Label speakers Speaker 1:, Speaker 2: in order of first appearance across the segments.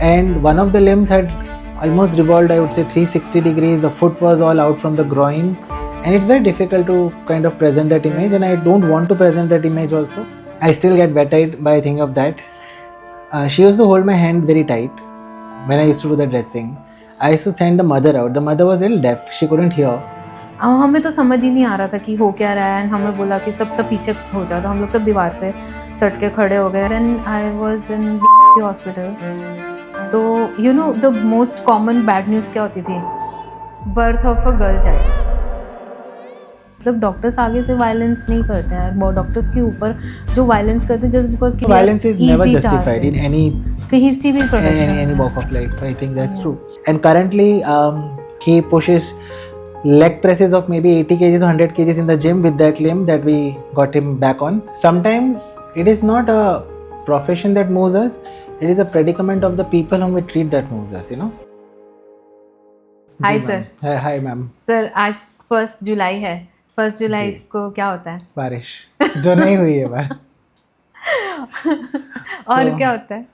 Speaker 1: and one of the limbs had almost revolved, I would say 360 degrees. The foot was all out from the groin, and it's very difficult to kind of present that image, and I don't want to present that image also. I still get wet-eyed by thinking of that. She used to hold my hand very tight when I used to do the dressing. I used to send the mother out. The mother was a little deaf, she couldn't hear.
Speaker 2: हमें तो समझ ही नहीं आ रहा था कि हो क्या रहा है, एंड हमें बोला कि सब पीछे हो जाओ, तो हम लोग सब दीवार से सट के खड़े हो गए. Then I was in hospital. तो you know the most common bad news क्या होती थी? Birth of a girl child. मतलब डॉक्टर्स आगे से वायलेंस नहीं करते हैं, वो डॉक्टर्स के ऊपर जो वायलेंस करते हैं जस्ट बिकॉज कि
Speaker 1: Violence is never justified in
Speaker 2: किसी भी profession,
Speaker 1: any walk of life. I think that's true. And currently, he pushes leg presses of maybe 80 kgs or 100 kgs in the gym with that limb that we got him back on. Sometimes it is not a profession that moves us, it is a predicament of the people whom we treat that moves us, you know.
Speaker 2: Hi
Speaker 1: ji,
Speaker 2: sir.
Speaker 1: ma'am. Hi ma'am.
Speaker 2: Sir आज 1 जुलाई है. 1 जुलाई
Speaker 1: जी.
Speaker 2: को क्या होता है?
Speaker 1: बारिश जो नहीं हुई है बार.
Speaker 2: और क्या होता है?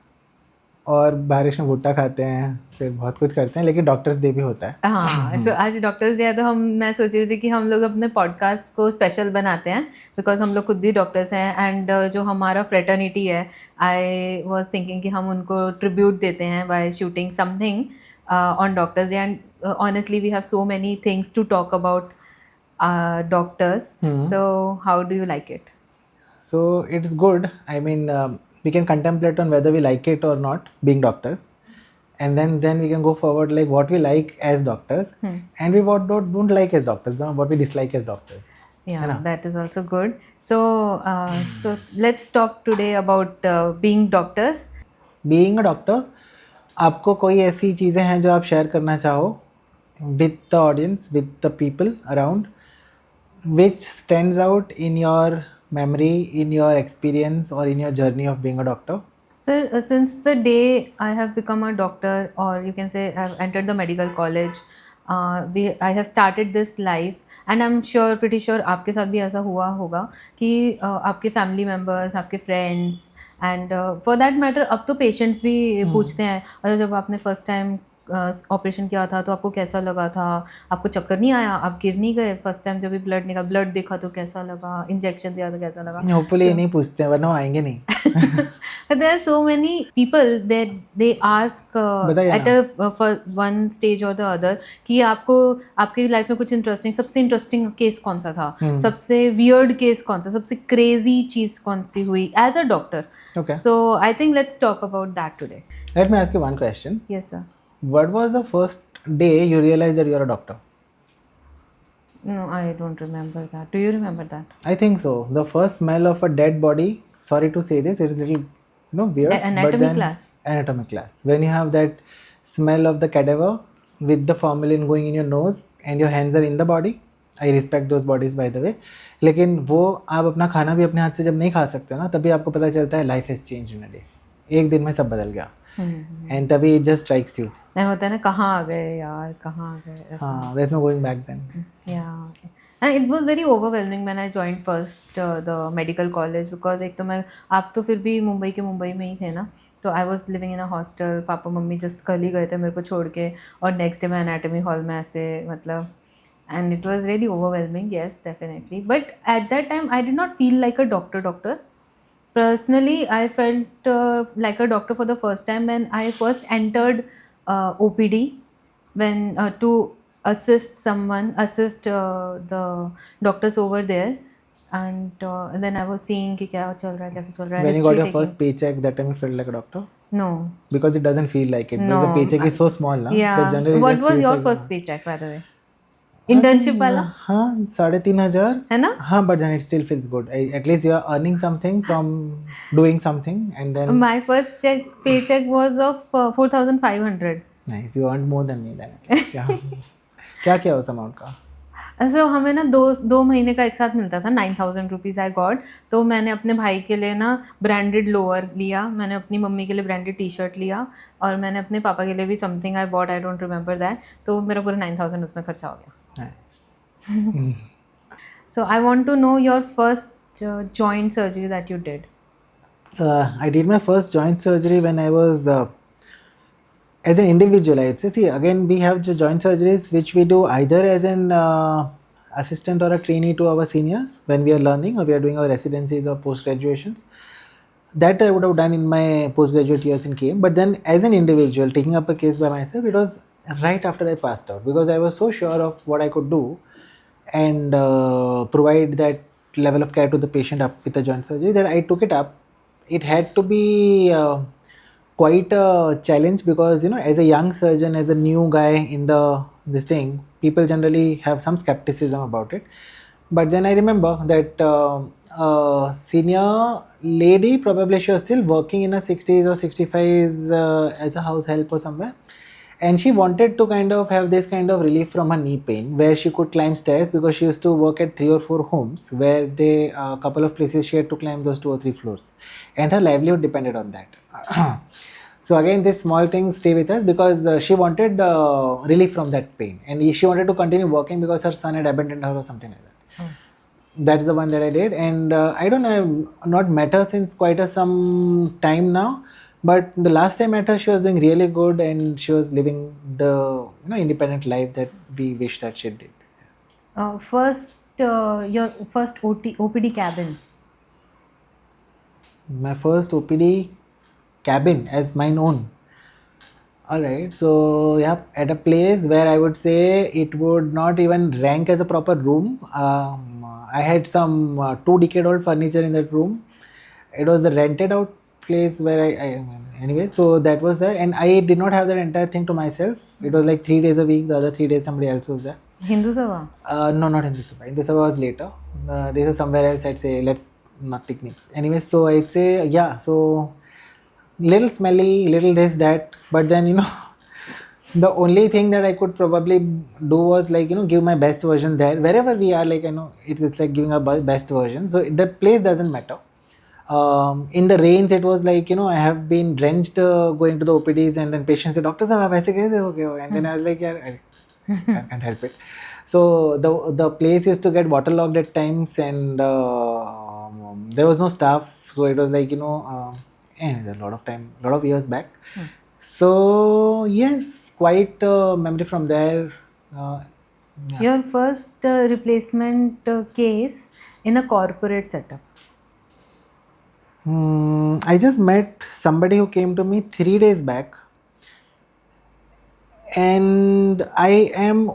Speaker 1: और बारिश में भुट्टा खाते हैं, फिर बहुत कुछ करते हैं, लेकिन डॉक्टर्स डे भी होता है.
Speaker 2: हाँ, सो आज डॉक्टर्स डे है, तो मैं सोच रही थी कि हम लोग अपने पॉडकास्ट को स्पेशल बनाते हैं बिकॉज हम लोग खुद भी डॉक्टर्स हैं, एंड जो हमारा फ्रेटर्निटी है, आई वाज थिंकिंग कि हम उनको ट्रिब्यूट देते हैं by shooting something on doctors day. And honestly we have so many things to talk about doctors. So how do you like it?
Speaker 1: So it's good. I mean, we can contemplate on whether we like it or not, being doctors, and then we can go forward like what we like as doctors, and we what don't like as doctors, what we dislike as doctors.
Speaker 2: Yeah, that is also good. So so let's talk today about being doctors.
Speaker 1: Being a doctor, आपको कोई ऐसी चीज़ें हैं जो आप share करना चाहो with the audience, with the people around, which stands out in your memory, in your experience, or in your journey of being a doctor?
Speaker 2: Sir, since the day I have become a doctor, or you can say I have entered the medical college, I have started this life, and I'm sure, pretty sure आपके साथ भी ऐसा हुआ होगा कि आपके family members, आपके friends, and for that matter अब तो पेशेंट्स भी पूछते हैं, और जब आपने फर्स्ट टाइम ऑपरेशन किया था तो आपको कैसा लगा था, आपको चक्कर नहीं आया, आप गिर नहीं गए फर्स्ट टाइम जब भी ब्लड देखा तो कैसा लगा, इंजेक्शन दिया तो कैसा लगा?
Speaker 1: Hopefully ये नहीं पूछते हैं, वरना वो आएंगे नहीं.
Speaker 2: But there are so many people that they ask
Speaker 1: बताइए
Speaker 2: at a for one stage or the other कि आपको आपकी लाइफ में कुछ इंटरेस्टिंग, सबसे इंटरेस्टिंग केस कौन सा था, सबसे वियर्ड केस कौन सा, सबसे क्रेजी चीज कौन सी हुई as a doctor.
Speaker 1: Okay.
Speaker 2: So I think let's talk about that today.
Speaker 1: Let me ask you one question.
Speaker 2: Yes sir.
Speaker 1: What was the first day you realized that you are a doctor?
Speaker 2: No, I don't remember that. Do you remember that?
Speaker 1: I think so. The first smell of a dead body. Sorry to say this, it is a little, weird.
Speaker 2: Anatomy
Speaker 1: but then
Speaker 2: class.
Speaker 1: Anatomy class. When you have that smell of the cadaver with the formalin going in your nose and your hands are in the body. I respect those bodies by the way. लेकिन वो आप अपना खाना भी अपने हाथ से जब नहीं खा सकते हो ना, तभी आपको पता चलता है life has change in a day. एक दिन में सब बदल गया. एंड तभी इट जस्ट स्ट्राइक्स यू.
Speaker 2: नहीं होता है ना, कहाँ आ गए यार, कहाँ आ गए.
Speaker 1: हाँ, there's no going back then.
Speaker 2: Yeah, and it was very overwhelming when I joined first the medical college because एक तो मैं, आप तो फिर भी मुंबई में ही थे ना, तो I was living in a hostel. Papa mummy just कल ही गए थे मेरे को छोड़ के, और नेक्स्ट डे मैं एनाटॉमी हॉल में ऐसे, मतलब, and it was really overwhelming. Yes, definitely. But at that time I did not feel like a doctor. Personally, I felt like a doctor for the first time when I first entered OPD, when to assist the doctors over there, and then I was seeing कि क्या चल रहा है, कैसे चल रहा है.
Speaker 1: When you got your first paycheck, that time you felt like a doctor?
Speaker 2: No.
Speaker 1: Because it doesn't feel like it.
Speaker 2: No.
Speaker 1: Because the paycheck is so small, na?
Speaker 2: Yeah.
Speaker 1: That generally
Speaker 2: So what
Speaker 1: just
Speaker 2: was
Speaker 1: feels
Speaker 2: your
Speaker 1: like
Speaker 2: first paycheck, by the way? Internship वाला?
Speaker 1: हाँ, 3,500
Speaker 2: है ना?
Speaker 1: हाँ, but then it still feels good. At least you are earning something from doing something, and then
Speaker 2: My first paycheck was of 4,500.
Speaker 1: nice. You earned more than me then. क्या क्या उस amount का?
Speaker 2: सो हमें ना दो महीने का एक साथ मिलता था. 9,000 रुपीज़ आई गॉट. तो मैंने अपने भाई के लिए ना ब्रांडेड लोअर लिया, मैंने अपनी मम्मी के लिए ब्रांडेड टी शर्ट लिया, और मैंने अपने पापा के लिए भी something I bought, I don't remember that. तो मेरा पूरा 9,000 उसमें खर्चा हो गया.
Speaker 1: Nice.
Speaker 2: So I want to know your first joint surgery that you did.
Speaker 1: I did my first joint surgery when I was as an individual, I'd say, see, again, we have the joint surgeries which we do either as an assistant or a trainee to our seniors when we are learning or we are doing our residencies or post graduations. That I would have done in my postgraduate years in KM. But then, as an individual, taking up a case by myself, it was right after I passed out because I was so sure of what I could do and provide that level of care to the patient with the joint surgery that I took it up. It had to be quite a challenge because as a young surgeon, as a new guy in this thing, people generally have some skepticism about it. But then I remember that senior lady, probably she was still working in her 60s or 65s as a house help or somewhere, and she wanted to kind of have this kind of relief from her knee pain where she could climb stairs because she used to work at 3 or 4 homes where they a couple of places she had to climb those 2 or 3 floors, and her livelihood depended on that. So again, this small things stay with us because she wanted relief from that pain, and she wanted to continue working because her son had abandoned her or something like that.
Speaker 2: Oh.
Speaker 1: That's the one that I did, and I don't know, I've not met her since quite some time now. But the last time I met her, she was doing really good, and she was living the independent life that we wish that she did.
Speaker 2: Your first OPD cabin.
Speaker 1: My first OPD cabin as mine own. All right, so yeah, at a place where I would say it would not even rank as a proper room. I had some 2-decade-old furniture in that room. It was the rented out place where anyway. So that was there, and I did not have that entire thing to myself. It was like 3 days a week. The other 3 days somebody else was there.
Speaker 2: Hindu Sabha?
Speaker 1: No, not Hindu Sabha. Hindu Sabha was later. This was somewhere else. I'd say let's not take names. Anyway, so I'd say yeah. So little smelly, little this that, but then the only thing that I could probably do was like give my best version there wherever we are. Like it's like giving a best version. So that place doesn't matter. In the range, it was like I have been drenched going to the OPDs, and then patients say, "Doctor sahab, aap aise kaise ho gaye ho?" And then I was like, "Yeah, I can't help it." So the place used to get waterlogged at times, and there was no staff, so it was like and a lot of time, lot of years back. So yes, quite memory from there. Yeah.
Speaker 2: Your first replacement case in a corporate setup.
Speaker 1: I just met somebody who came to me 3 days back, and I am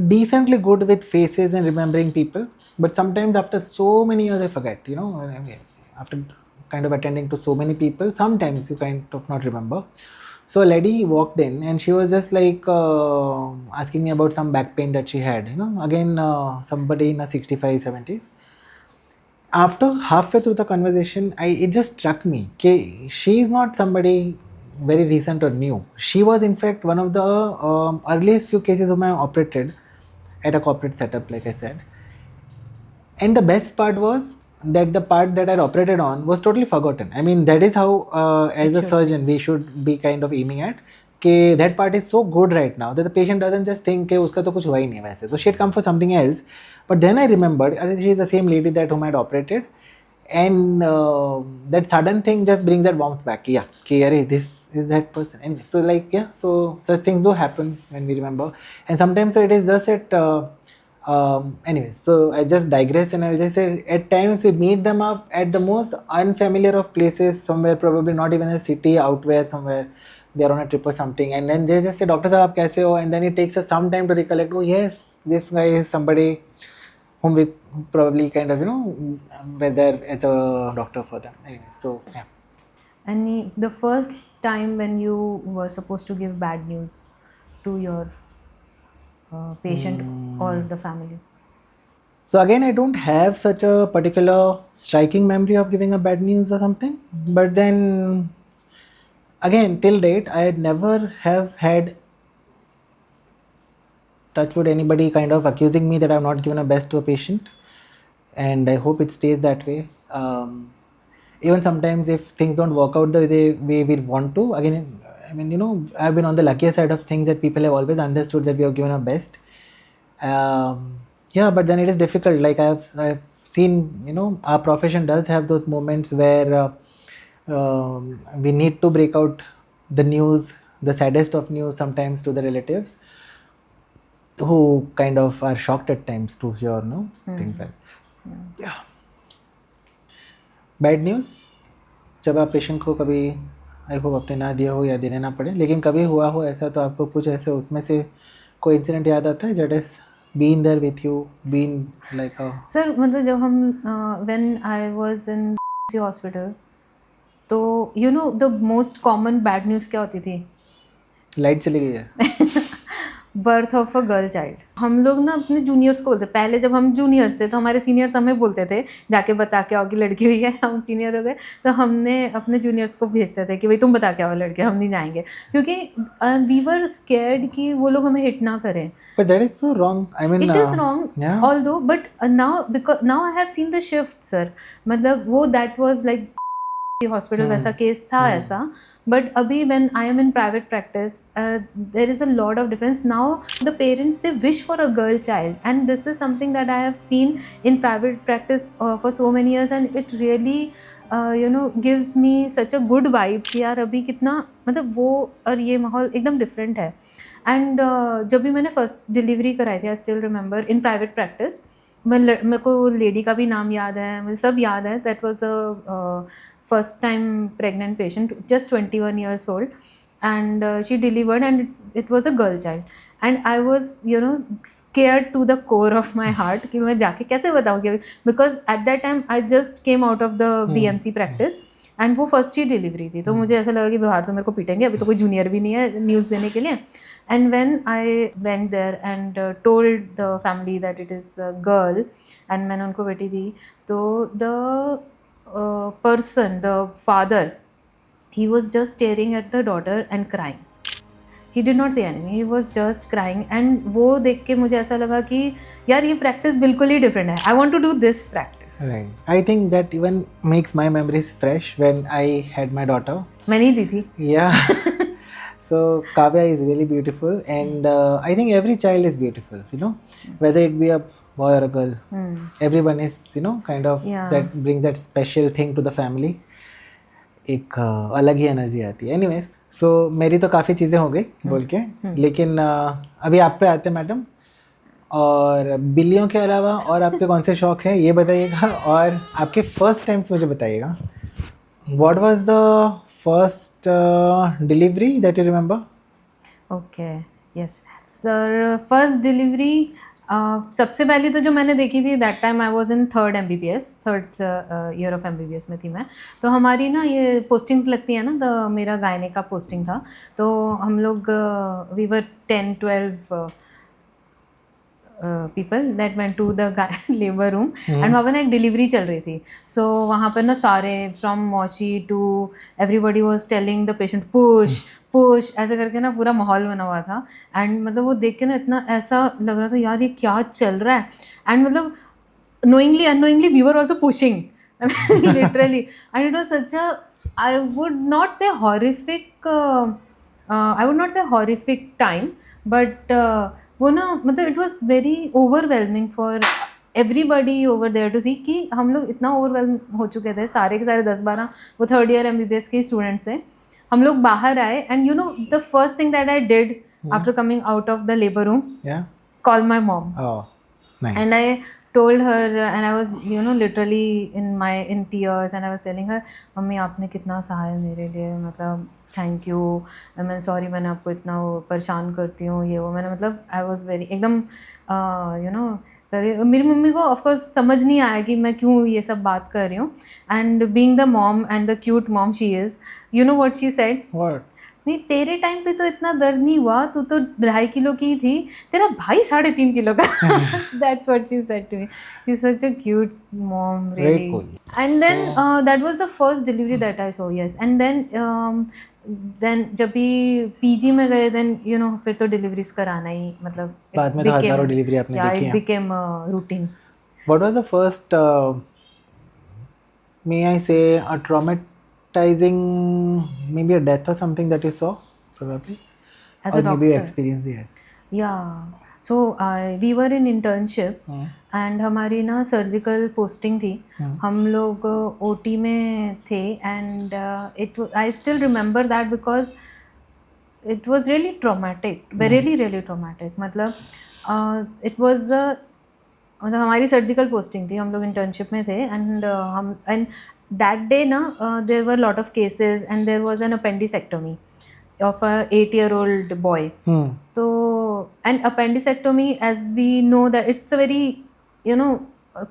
Speaker 1: decently good with faces and remembering people, but sometimes after so many years I forget. I mean, after kind of attending to so many people, sometimes you kind of not remember. So a lady walked in and she was just like asking me about some back pain that she had. Again, somebody in her 65s, 70s. After halfway through the conversation, it just struck me. Okay, she is not somebody very recent or new. She was in fact one of the earliest few cases whom I operated at a corporate setup, like I said. And the best part was that the part that I operated on was totally forgotten. I mean, that is how, as a surgeon, we should be kind of aiming at. Okay, that part is so good right now that the patient doesn't just think, "Okay, uska to kuch hua hi nahi waise." So she had come for something else. But then I remembered, she is the same lady that whom I had operated. And that sudden thing just brings that warmth back. Yeah, okay, this is that person. Anyway, so like, yeah, so such things do happen when we remember. And sometimes so it is just at, anyways, so I just digress and I'll just say at times we meet them up at the most unfamiliar of places, somewhere probably not even a city, out where somewhere they are on a trip or something, and then they just say, "Doctor Sahab, kaise ho?" And then it takes us some time to recollect, "Oh yes, this guy is somebody whom we probably kind of whether as a doctor for them." Anyway, so yeah.
Speaker 2: And the first time when you were supposed to give bad news to your patient or the family.
Speaker 1: So again, I don't have such a particular striking memory of giving a bad news or something, but then again, till date, I had never have had touch wood anybody kind of accusing me that I've not given a best to a patient, and I hope it stays that way. Even sometimes if things don't work out the way we want to, again, I mean, I've been on the luckier side of things that people have always understood that we have given our best. Yeah, but then it is difficult. Like I've seen, our profession does have those moments where we need to break out the news the saddest of news sometimes to the relatives, who kind of are shocked at times to hear, no, things like yeah. Bad news, जब आप patient को कभी I hope आपने ना दिया हो या देने ना पड़े, लेकिन कभी हुआ हो ऐसा, तो आपको कुछ ऐसे उसमें से कोई इंसिडेंट याद आता है that has been there with you, been like a
Speaker 2: sir मतलब जब हम when I was in hospital, तो you know the most common bad news क्या होती थी?
Speaker 1: लाइट चली गई है?
Speaker 2: Birth of a girl child. हम लोग ना अपने जूनियर्स को बोलते, पहले जब हम जूनियर्स थे तो हमारे सीनियर्स हमें बोलते थे जाके बता के आओ कि लड़की हुई है। हम सीनियर हो गए तो हमने अपने जूनियर्स को भेजते थे कि भाई तुम बता के आओ लड़के, हम नहीं जाएंगे, क्योंकि वी वर स्केर्ड कि वो लोग हमें हिट ना करें।
Speaker 1: But that is so wrong. I mean,
Speaker 2: it is wrong
Speaker 1: yeah.
Speaker 2: Although, but now because now I have seen the shift sir. मतलब वो दैट वाज लाइक हॉस्पिटल वैसा केस था ऐसा, बट अभी when I am in private practice there is a lot of difference. Now the parents they wish for a girl child, and this is something that I have seen in private practice for so many years, and it really you know gives me such a good vibe कि यार अभी कितना मतलब वो और ये माहौल एकदम डिफरेंट है। एंड जब भी मैंने फर्स्ट डिलीवरी कराई थी, I still remember in private practice, मेरे को लेडी का भी नाम याद है, मुझे सब याद है। That was a first time pregnant patient, just 21 years old, and she delivered, and it was a girl child, and I was, you know, scared to the core of my heart कि मैं जाके कैसे बताऊँ, because at that time I just came out of the BMC practice, and वो first ही delivery थी, तो मुझे ऐसा लगा कि बाहर तो मेरे को पीटेंगे, अभी तो कोई जूनियर भी नहीं है न्यूज़ देने के लिए। And when I went there and told the family that it is a girl, and मैंने उनको बेटी दी, तो the person, the father, he was just staring at the daughter and crying. He did not say anything, he was just crying, and वो देख के मुझे ऐसा लगा कि यार ये प्रैक्टिस बिल्कुल ही डिफरेंट है, I want to do this practice.
Speaker 1: Right. I think that even makes my memories fresh when I had my daughter.
Speaker 2: मैंने ही दी थी।
Speaker 1: Yeah. So Kavya is really beautiful, and I think every child is beautiful, you know, whether it be a boy or a girl. Everyone is, you know, kind of that brings that special thing to the family. एक अलग ही energy आती है। Anyways, सो मेरी तो काफ़ी चीज़ें हो गई बोल के, लेकिन अभी आप पे आते हैं मैडम, और बिल्लियों के अलावा और आपके कौन से शौक है ये बताइएगा, और आपके फर्स्ट टाइम्स मुझे बताइएगा। What was the first delivery that you remember?
Speaker 2: Okay, yes. Sir, first delivery, सबसे पहले तो जो मैंने देखी थी, that time I was in third MBBS, third year of MBBS में थी मैं। तो हमारी ना ये पोस्टिंग्स लगती है ना, तो मेरा गायने का पोस्टिंग था, तो हम लोग we were 10-12 people that went to the labour room, and वहाँ पर ना एक डिलीवरी चल रही थी। सो वहाँ पर ना सारे फ्रॉम मौशी to everybody was telling the patient push push, ऐसे करके ना पूरा माहौल बना हुआ था। एंड मतलब वो देख के ना इतना ऐसा लग रहा था यार ये क्या चल रहा है, एंड मतलब knowingly unknowingly we were also pushing literally, and it was such a, I would not say horrific time, but वो ना मतलब it was very overwhelming for everybody over there to see कि हम लोग इतना overwhelm हो चुके थे, सारे के सारे 10-12 वो थर्ड ईयर MBBS के स्टूडेंट्स थे। हम लोग बाहर आए, and you know the first thing that I did after coming out of the labor room, call my mom.
Speaker 1: Oh, nice.
Speaker 2: And I told her, and I was, you know, literally in tears, and I was telling her, mummy आपने कितना सहा है मेरे लिए, मतलब thank you, मैं sorry मैंने आपको इतना परेशान करती हूँ, ये वो, मैंने मतलब आई वॉज वेरी एकदम यू नो। मेरी मम्मी को ऑफकोर्स समझ नहीं आया कि मैं क्यों ये सब बात कर रही हूँ, and being the mom and the cute mom she is, you know what she said, नहीं तेरे टाइम पे तो इतना दर्द नहीं हुआ, तू तो 2.5 किलो की थी, तेरा भाई 3.5 किलो का। That's what she said to me. She's such a cute mom, really.
Speaker 1: Very cool.
Speaker 2: And then that was the first delivery that I saw, yes. And then जब भी PG में गए, then you know फिर तो deliveries कराना ही, मतलब
Speaker 1: बाद में तो हजारों डिलीवरी आपने देखी हैं।
Speaker 2: It became a routine.
Speaker 1: What was the first, may I say, a traumatizing, maybe a death or something that you saw, probably,
Speaker 2: As
Speaker 1: or
Speaker 2: a
Speaker 1: maybe
Speaker 2: doctor.
Speaker 1: you experienced? Yes.
Speaker 2: Yeah. So we were in internship, and हमारी ना surgical posting थी, हम लोग OT में थे, and I still remember that because it was really traumatic, really traumatic. मतलब it was a मतलब हमारी सर्जिकल पोस्टिंग थी, हम लोग इंटर्नशिप में थे एंड दैट डे ना there were lot of cases and there was an appendicectomy of a 8-year-old boy. तो and appendicectomy as we know that it's a very you know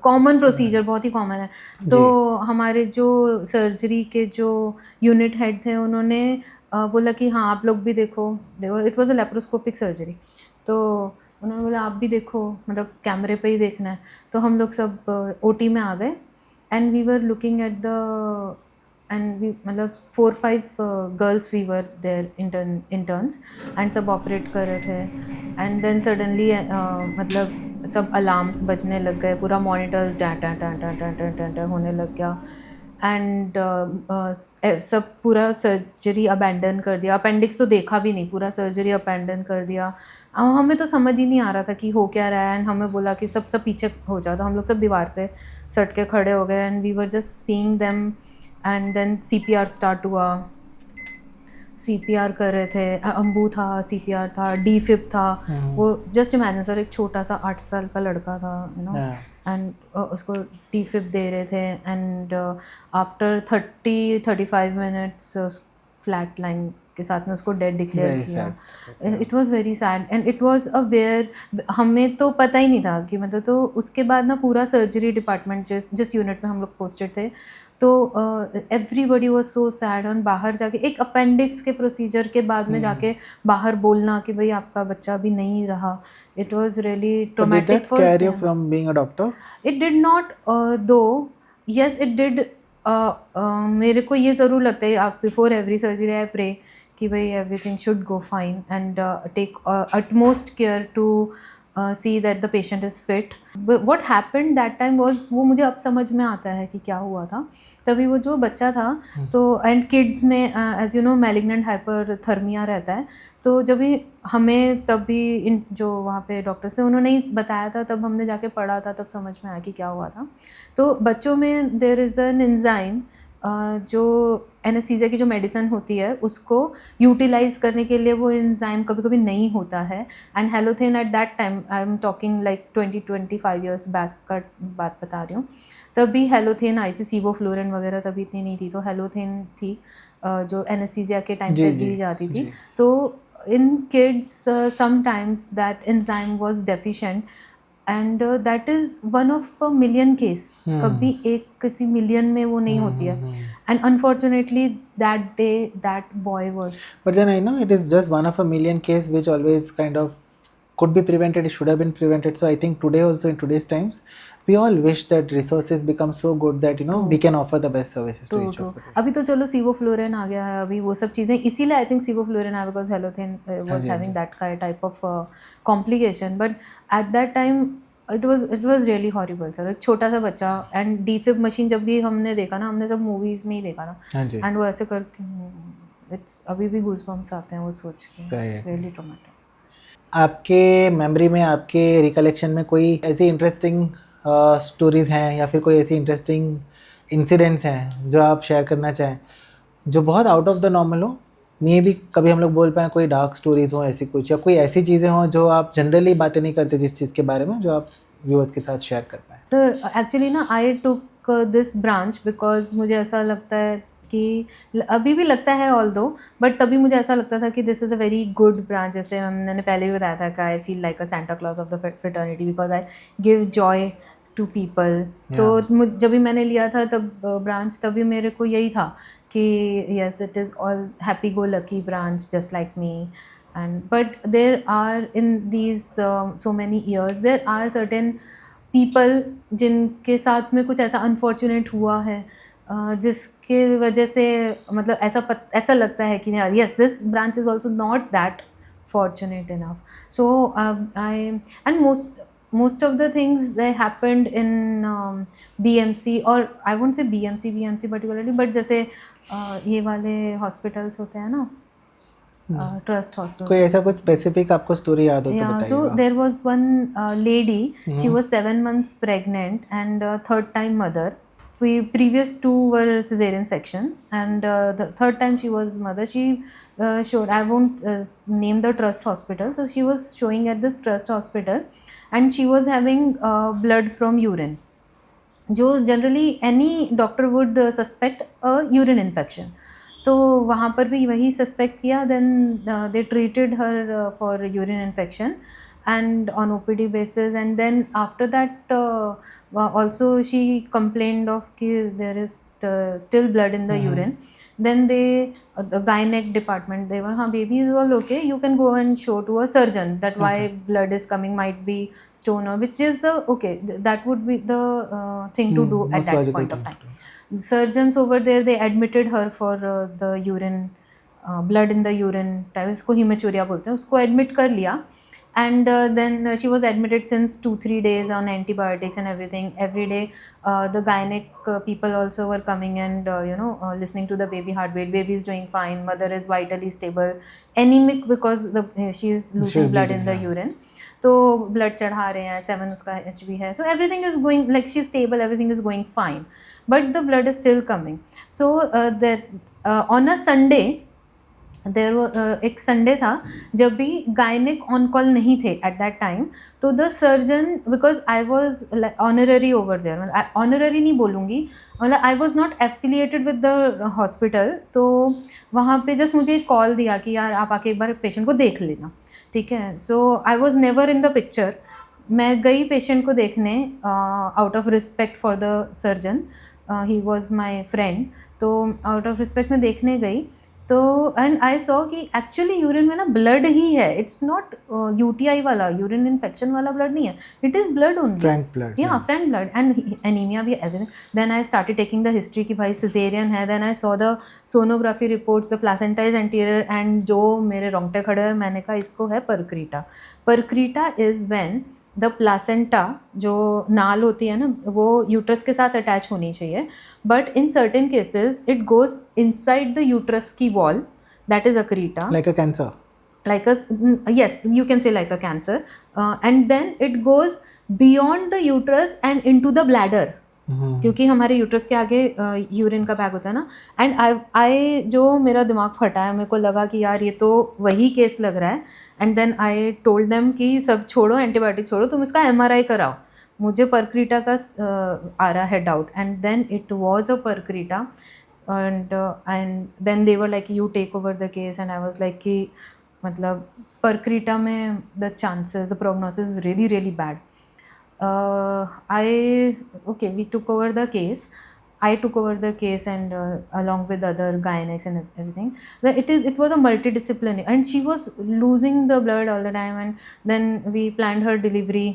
Speaker 2: common procedure, बहुत ही common है. तो हमारे जो surgery के जो यूनिट हेड थे उन्होंने बोला कि हाँ आप लोग भी देखो. It was a laparoscopic surgery. तो उन्होंने बोला आप भी देखो, मतलब कैमरे पे ही देखना है. तो हम लोग सब ओटी में आ गए and we were looking at the and we मतलब 4-5 girls we were there interns and सब ऑपरेट कर रहे थे. एंड देन सडनली मतलब सब अलार्म्स बजने लग गए, पूरा मॉनिटर टा टा टा टा टा टा टा टा होने लग गया. एंड सब पूरा सर्जरी अबैंडन कर दिया. अपेंडिक्स तो देखा भी नहीं, पूरा सर्जरी अबैंडन कर दिया. हमें तो समझ ही नहीं आ रहा था कि हो क्या रहा है. एंड हमें बोला कि सब पीछे हो जाओ. तो हम लोग सब दीवार से सट के खड़े हो गए and we were just seeing them. And then CPR start हुआ. CPR कर रहे थे, अम्बू था, CPR था, DFib था. वो जस्ट इमेजिन सर, एक छोटा सा 8 साल का लड़का था यू नो, एंड उसको DFib दे रहे थे. एंड आफ्टर 30-35 मिनट्स फ्लैट लाइन के साथ में उसको डेड डिक्लेयर किया. It was very sad and it was a where हमें तो पता ही नहीं था कि मतलब. तो उसके बाद ना पूरा सर्जरी डिपार्टमेंट जिस यूनिट में हम लोग पोस्टेड थे, तो एवरीबडी वाज सो सैड. और बाहर जाके एक अपेंडिक्स के प्रोसीजर के बाद में जाके बाहर बोलना कि भाई आपका बच्चा अभी नहीं रहा, it was really traumatic for.
Speaker 1: Carry from being a doctor?
Speaker 2: It did not though, yes it did. मेरे को ये ज़रूर लगता है आप before every surgery I pray कि भाई everything should go fine and take utmost care to see that the patient is fit. What happened that time was, वो मुझे अब समझ में आता है कि क्या हुआ था. तभी वो जो बच्चा था तो एंड किड्स में as you know malignant hyperthermia रहता है. तो जब भी हमें तभी इन जो वहाँ पे डॉक्टर्स थे उन्होंने ही बताया था, तब हमने जाके पढ़ा था, तब समझ में आया कि क्या हुआ था. तो बच्चों में देयर इज़ एन एंजाइम जो एनेस्थीसिया की जो मेडिसिन होती है उसको यूटिलाइज करने के लिए वो एंजाइम कभी कभी नहीं होता है. And halothane eight that time, I am talking like 20-25 years back का बात बता रही हूँ, तभी हेलोथेन आई थी. सीवोफ्लोरिन वगैरह तभी इतनी नहीं थी, तो हेलोथेन थी जो एनेस्थीसिया के टाइम पे दी जाती थी. तो इन kids sometimes that enzyme was deficient and that is one of a million case. कभी एक किसी मिलियन में वो नहीं होती है. And unfortunately that day that boy was.
Speaker 1: But then I know it is just one of a million case which always kind of could be prevented, it should have been prevented. So I think today also, in today's times, we all wish that resources become so good that you know we can offer the best services to each of us.
Speaker 2: अभी तो चलो सीवोफ्लोरिन आ गया है, अभी वो सब चीज़ें इसीलिए आई थिंक सीवोफ्लोरिन आया because halothane was having that type of complication. But at that time it was really horrible sir. एक छोटा सा बच्चा एंड DFib मशीन जब भी हमने देखा ना, हमने सब मूवीज़ में ही देखा ना, एंड वो ऐसे करके इट्स अभी भी गूज़बम्स आते हैं वो सोच के. It's really traumatic.
Speaker 1: आपके मेमोरी में, आपके रिकलेक्शन में कोई ऐसी इंटरेस्टिंग स्टोरीज हैं या फिर कोई ऐसी इंटरेस्टिंग इंसिडेंट्स हैं जो आप शेयर करना चाहें, जो बहुत आउट ऑफ द नॉर्मल हो? मे भी कभी हम लोग बोल पाएँ कोई डार्क स्टोरीज हो ऐसी कुछ, या कोई ऐसी चीज़ें हों जो आप जनरली बातें नहीं करते जिस चीज़ के बारे में, जो आप व्यूअर्स के साथ शेयर कर पाएँ.
Speaker 2: सर एक्चुअली ना आई टुक दिस ब्रांच बिकॉज मुझे ऐसा लगता है कि अभी भी लगता है ऑल दो, बट तभी मुझे ऐसा लगता था कि this is a very good branch. जैसे मैंने पहले भी बताया था कि I feel like a Santa Claus of the fraternity because I give joy to people. तो जब भी मैंने लिया था तब ब्रांच, तभी मेरे को यही था कि yes it is all happy go lucky branch just like me. And but there are in these so many years there are certain people जिनके साथ में कुछ ऐसा अनफॉर्चुनेट हुआ है जिसके वजह से मतलब ऐसा लगता है कि yes this branch is also not that fortunate enough. So I and most of the things they happened in BMC, or I won't say BMC particularly, but जैसे ये वाले हॉस्पिटल्स होते हैं ना, ट्रस्ट हॉस्पिटल.
Speaker 1: कोई ऐसा कुछ स्पेसिफिक आपको स्टोरी याद हो तो बताइए.
Speaker 2: So there was one lady, she was 7 months pregnant and third time mother. previous two were cesarean sections, and the third time she was mother, she showed, I won't name the trust hospital, so she was showing at this trust hospital, and she was having blood from urine, जो generally any doctor would suspect a urine infection. तो वहाँ पर भी वही suspect किया. Then they treated her for urine infection and on OPD basis, and then after that also she complained of ki there is still blood in the urine. Then they the gynec department, they were, baby is all okay, you can go and show to a surgeon that why blood is coming, might be stone, or which is the okay, that would be the thing to do at that point of time. Surgeons over there, they admitted her for the urine blood in the urine type, इसको hematuria बोलते हैं, उसको admit कर लिया. And then she was admitted since 2-3 days on antibiotics and everything. Every day the gynec people also were coming and listening to the baby heartbeat. Baby is doing fine, mother is vitally stable, anemic because she is losing blood in the urine. तो blood चढ़ा रहे हैं, 7 उसका HB है, so everything is going like she's stable, everything is going fine, but the blood is still coming. So on a Sunday, एक Sunday था जब भी गायनिक ऑन कॉल नहीं थे एट दैट टाइम. तो the surgeon, because I was honorary over there, honorary नहीं बोलूँगी, मतलब I was not affiliated with the hospital. तो वहाँ पे जस्ट मुझे कॉल दिया कि यार आप आके एक बार पेशेंट को देख लेना, ठीक है. So I was never in the picture. मैं गई पेशेंट को देखने out of respect for the surgeon, he was my friend. तो आउट ऑफ रिस्पेक्ट में देखने गई. तो एंड आई सॉ कि एक्चुअली यूरिन में ना ब्लड ही है, इट्स नॉट यूटीआई वाला यूरिन इन्फेक्शन वाला ब्लड नहीं है, it is blood only,
Speaker 1: frank blood,
Speaker 2: या फ्रैंक ब्लड एंड एनीमिया भी everything. Then I started taking the history कि भाई सिजेरियन है. Then I saw the sonography reports, the placenta is anterior, and जो मेरे रोंगटे खड़े हुए, मैंने कहा इसको है percreta. Percreta is when the placenta, जो नाल होती है ना, वो यूट्रस के साथ अटैच होनी चाहिए, but in certain cases it goes inside the uterus की wall, that is accreta.
Speaker 1: like a cancer.
Speaker 2: Like a, yes, you can say like a cancer, and then it goes beyond the uterus and into the bladder. क्योंकि हमारे uterus के आगे urine का bag होता है ना. And I जो मेरा दिमाग फटा है, मेरे को लगा कि यार ये तो वही केस लग रहा है. And then I told them कि सब छोड़ो, एंटीबायोटिक छोड़ो, तुम इसका MRI कराओ, मुझे परक्रीटा का आ रहा है doubt. And then it was a percreta. And then they were like you take over the case. And I was like कि मतलब परक्रीटा में the chances, the prognosis is really really bad. we took over the case. I took over the case, and along with other gynecists and everything. It was a multidisciplinary, and she was losing the blood all the time. And then we planned her delivery,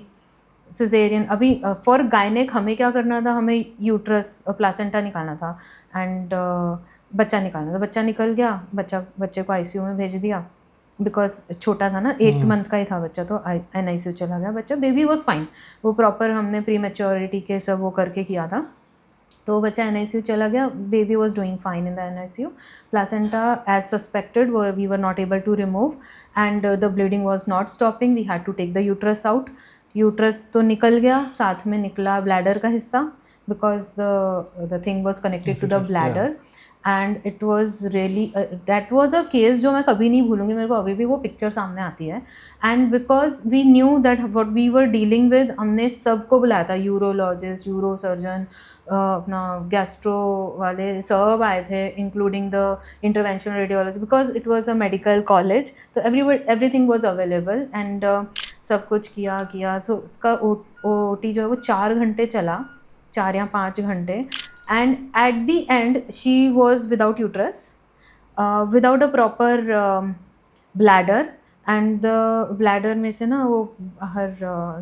Speaker 2: cesarean. अभी for gynec हमें क्या करना था, हमें uterus placenta निकालना था, and बच्चा निकालना था. बच्चा निकल गया, बच्चे को ICU में भेज दिया, बिकॉज छोटा था ना, 8 मंथ का ही था बच्चा. तो NICU चला गया बच्चा. बेबी वॉज फाइन, वो प्रॉपर हमने प्री मैच्योरिटी के सब वो करके किया था. तो बच्चा NICU चला गया. Baby was doing fine in the NICU. Placenta as suspected we were not able to remove, and the bleeding was not stopping. We had to take the uterus out. Uterus तो निकल गया, साथ में निकला bladder का हिस्सा, because the thing was connected to the bladder. And it was really, that was a case जो मैं कभी नहीं भूलूंगी. मेरे को अभी भी वो पिक्चर सामने आती है. And because we knew that what we were dealing with, हमने सबको बुलाया था, यूरोलॉजिस्ट, यूरो सर्जन, अपना गैस्ट्रो वाले सब आए थे, including the interventional radiologist, because it was a medical college. तो एवरीथिंग वॉज अवेलेबल, एंड सब कुछ किया. सो उसका OT जो है वो 4 घंटे चला, 4 या 5 घंटे. And at the end she was without uterus, without a proper bladder, and the bladder में से ना वो हर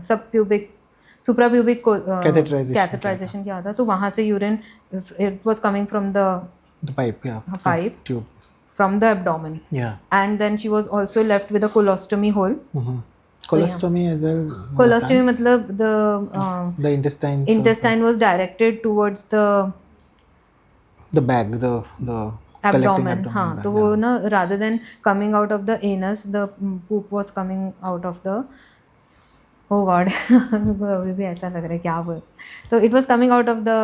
Speaker 2: subpubic suprapubic catheterization किया था. तो वहाँ से urine, it was coming from the
Speaker 1: pipe,
Speaker 2: pipe
Speaker 1: tube
Speaker 2: from the abdomen. And then she was also left with a colostomy hole.
Speaker 1: Colostomy as well.
Speaker 2: Colostomy मतलब
Speaker 1: the
Speaker 2: intestine was directed towards the
Speaker 1: bag, the
Speaker 2: abdomen. हाँ, तो वो ना, rather than coming out of the anus, the poop was coming out of the, oh god, अभी भी ऐसा लग रहा है क्या वो. तो it was coming out of the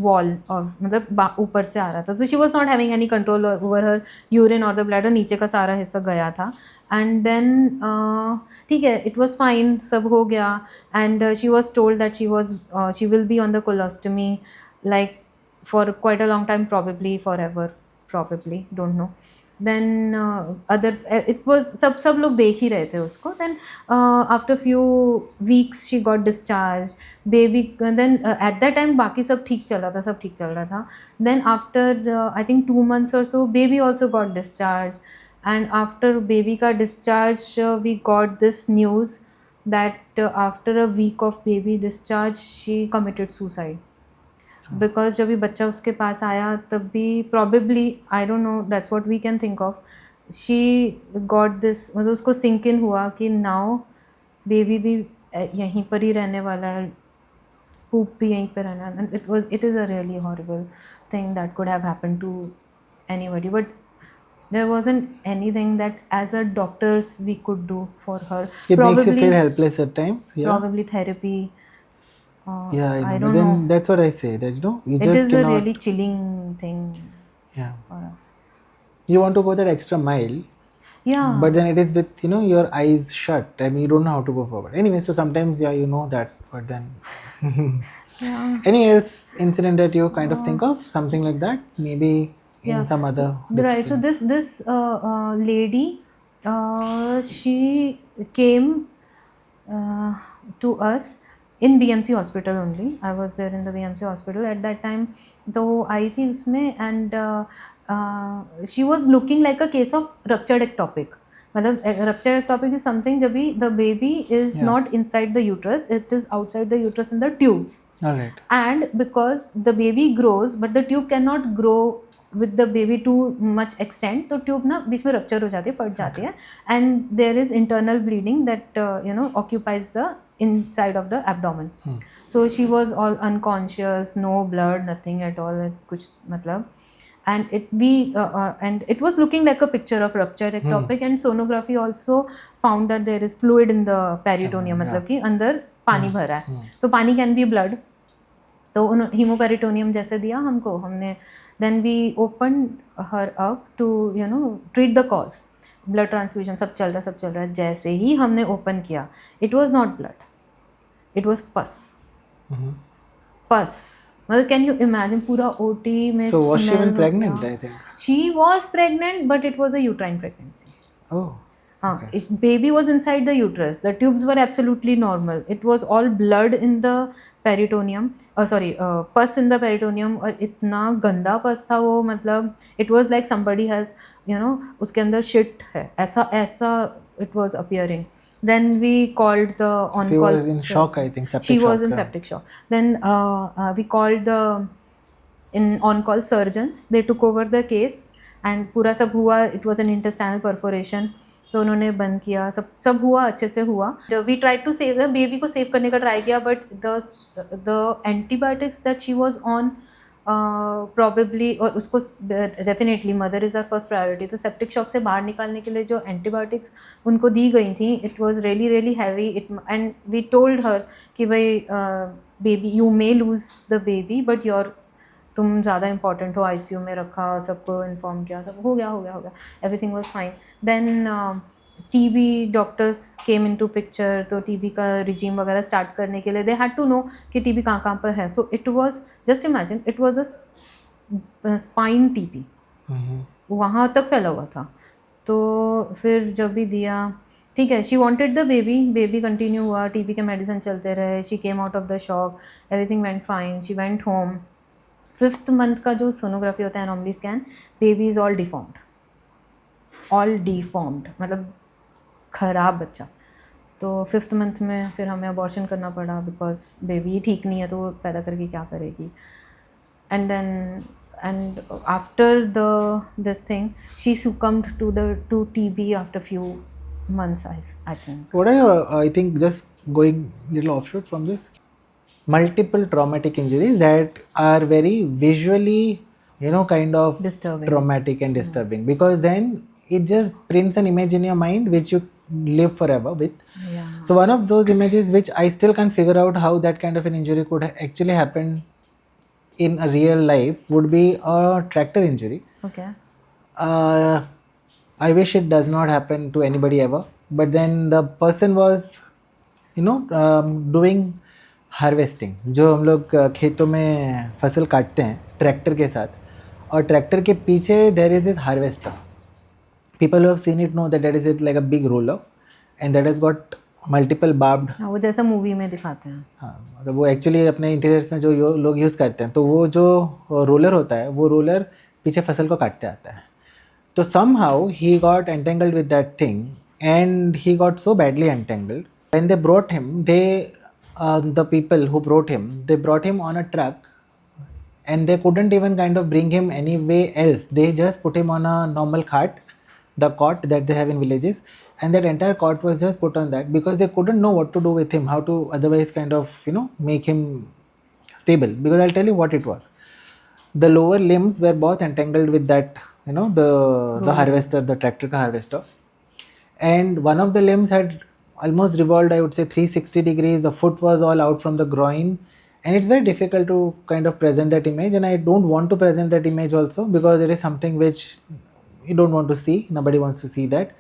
Speaker 2: wall of मतलब ऊपर से आ रहा था. So she was not having any control over her urine or the bladder. नीचे का सारा हिस्सा गया था. And then ठीक है, it was fine, सब हो गया. And she was told that she will be on the colostomy like for quite a long time, probably forever, probably, don't know. Then it was सब लोग देख ही रहे थे उसको. Then after few weeks she got discharged. Baby then at that time बाकी सब ठीक चल रहा था, सब ठीक चल रहा था. Then after I think 2 months or so, baby also got discharged. And after baby का discharge, we got this news that after a week of baby discharge, she committed suicide. Because जब भी बच्चा उसके पास आया तब भी probably, I don't know, that's what we can think of, she got this, मतलब उसको सिंक इन हुआ कि नाउ बेबी भी यहीं पर ही रहने वाला है, पूप भी यहीं पर रहना है. It is a really horrible thing that could have happened to anybody, but there wasn't anything that as a doctors we could do for her.
Speaker 1: It makes you feel helpless at times. Yeah.
Speaker 2: Probably therapy.
Speaker 1: Yeah, I know.
Speaker 2: I
Speaker 1: But
Speaker 2: don't
Speaker 1: then
Speaker 2: know.
Speaker 1: that's what I say, that you know, you
Speaker 2: It
Speaker 1: just
Speaker 2: is
Speaker 1: cannot.
Speaker 2: a really chilling thing
Speaker 1: Yeah.
Speaker 2: for us.
Speaker 1: You want to go that extra mile,
Speaker 2: Yeah.
Speaker 1: but then it is with, you know, your eyes shut. I mean, you don't know how to go forward. Anyway, so sometimes, yeah, you know that, but then.
Speaker 2: Yeah.
Speaker 1: Any else incident that you kind of think of, something like that, maybe in
Speaker 2: Yeah.
Speaker 1: some other.
Speaker 2: Right. So this lady, she came to us in BMC hospital only. I was there in the BMC hospital at that time. तो आई थी उसमें, and she was looking like a case of ruptured ectopic. मतलब ruptured ectopic is something जब भी the baby is
Speaker 1: Yeah.
Speaker 2: not inside the uterus, it is outside the uterus in the tubes.
Speaker 1: All right.
Speaker 2: And because the baby grows but the tube cannot grow with the baby to much extent, तो tube ना बीच में rupture हो जाती है, फट जाती है, and there is internal bleeding that occupies the inside of the abdomen. So she was all unconscious, no blood, nothing at all, कुछ मतलब, and it was looking like a picture of rupture ectopic. And sonography also found that there is fluid in the peritoneum, मतलब कि अंदर पानी भरा है. So पानी can be blood. तो उन्होंने हीमोपेरिटोनियम जैसे दिया हमको, हमने then we open her up to treat the cause, blood transfusion सब चल रहा है. जैसे ही हमने ओपन किया, it was not blood, it was pus. मतलब कैन यू इमेजिन, पूरा ओटी में.
Speaker 1: So was she even pregnant? I think.
Speaker 2: She was pregnant, but it was a uterine pregnancy.
Speaker 1: Oh. Okay.
Speaker 2: Baby was inside the uterus. The tubes were absolutely normal. It was all blood in the peritoneum. Pus in the peritoneum. और इतना गंदा पस था वो, मतलब it was like somebody has, उसके अंदर shit है. ऐसा it was appearing. Then we called the on-call.
Speaker 1: She was in shock, I think. Septic
Speaker 2: She
Speaker 1: shock.
Speaker 2: was in septic shock. Then we called the on-call surgeons. They took over the case and पूरा सब हुआ. It was an intestinal perforation. तो उन्होंने बंद किया, सब हुआ, अच्छे से हुआ. We try to save the baby, को सेव करने का ट्राई किया, but the antibiotics that she was on probably, और उसको definitely mother is our first priority, तो सेप्टिक शॉक से बाहर निकालने के लिए जो एंटीबायोटिक्स उनको दी गई थी, it was really really heavy. And we told her कि भाई baby, you may lose the baby but your, तुम ज़्यादा इंपॉर्टेंट हो, ICU में रखा, सबको इन्फॉर्म किया, सब हो गया, everything was fine. Then TB doctors came into picture. तो TB का रिजीम वगैरह स्टार्ट करने के लिए दे हैड टू नो कि TB कहाँ पर है. So it was, just imagine, it was a spine TB, वहाँ तक फैला हुआ था. तो फिर जब भी दिया, ठीक है, she wanted the baby continue हुआ, TB के मेडिसिन चलते रहे. She came out of the shock, everything went fine, she went home. 5th month का जो सोनोग्राफी होता है, anomaly scan, baby is all deformed, मतलब ख़राब बच्चा. तो 5th मंथ में फिर हमें अबॉर्शन करना पड़ा, बिकॉज बेबी ठीक नहीं है, तो वो पैदा करके क्या करेगी. And after this thing she succumbed to TB after few months, I think.
Speaker 1: What are your, I think, just going little offshoot from this, multiple traumatic injuries that are very visually, kind of
Speaker 2: Disturbing.
Speaker 1: traumatic and disturbing, because then it just prints an image in your mind which you live forever with.
Speaker 2: Yeah.
Speaker 1: So one of those images which I still can't figure out how that kind of an injury could actually happen in a real life would be a tractor injury.
Speaker 2: Okay.
Speaker 1: uh, I wish it does not happen to anybody ever. But then the person was, doing harvesting, जो हम लोग खेतों में फसल काटते हैं tractor के साथ, और ट्रैक्टर के पीछे there is this harvester. People who have seen it know that that is it like a big roller and that has got multiple barbed.
Speaker 2: हाँ, वो जैसा मूवी में दिखाते हैं.
Speaker 1: हाँ, मतलब वो एक्चुअली अपने इंटीरियर्स में जो लोग यूज़ करते हैं, तो वो जो रोलर होता है वो रोलर पीछे फसल को काटते आता है. तो somehow he got entangled with that thing and he got so badly entangled. When they brought him, the people who brought him, they brought him on a truck and they couldn't even kind of bring him any way else. They just put him on a normal cart, the cot that they have in villages, and that entire cot was just put on that because they couldn't know what to do with him, how to otherwise kind of make him stable. Because I'll tell you what it was. The lower limbs were both entangled with that, the harvester, the tractor ka harvester, and one of the limbs had almost revolved, I would say 360 degrees. The foot was all out from the groin, and it's very difficult to kind of present that image, and I don't want to present that image also because it is something which you don't want to see. Nobody wants to see that.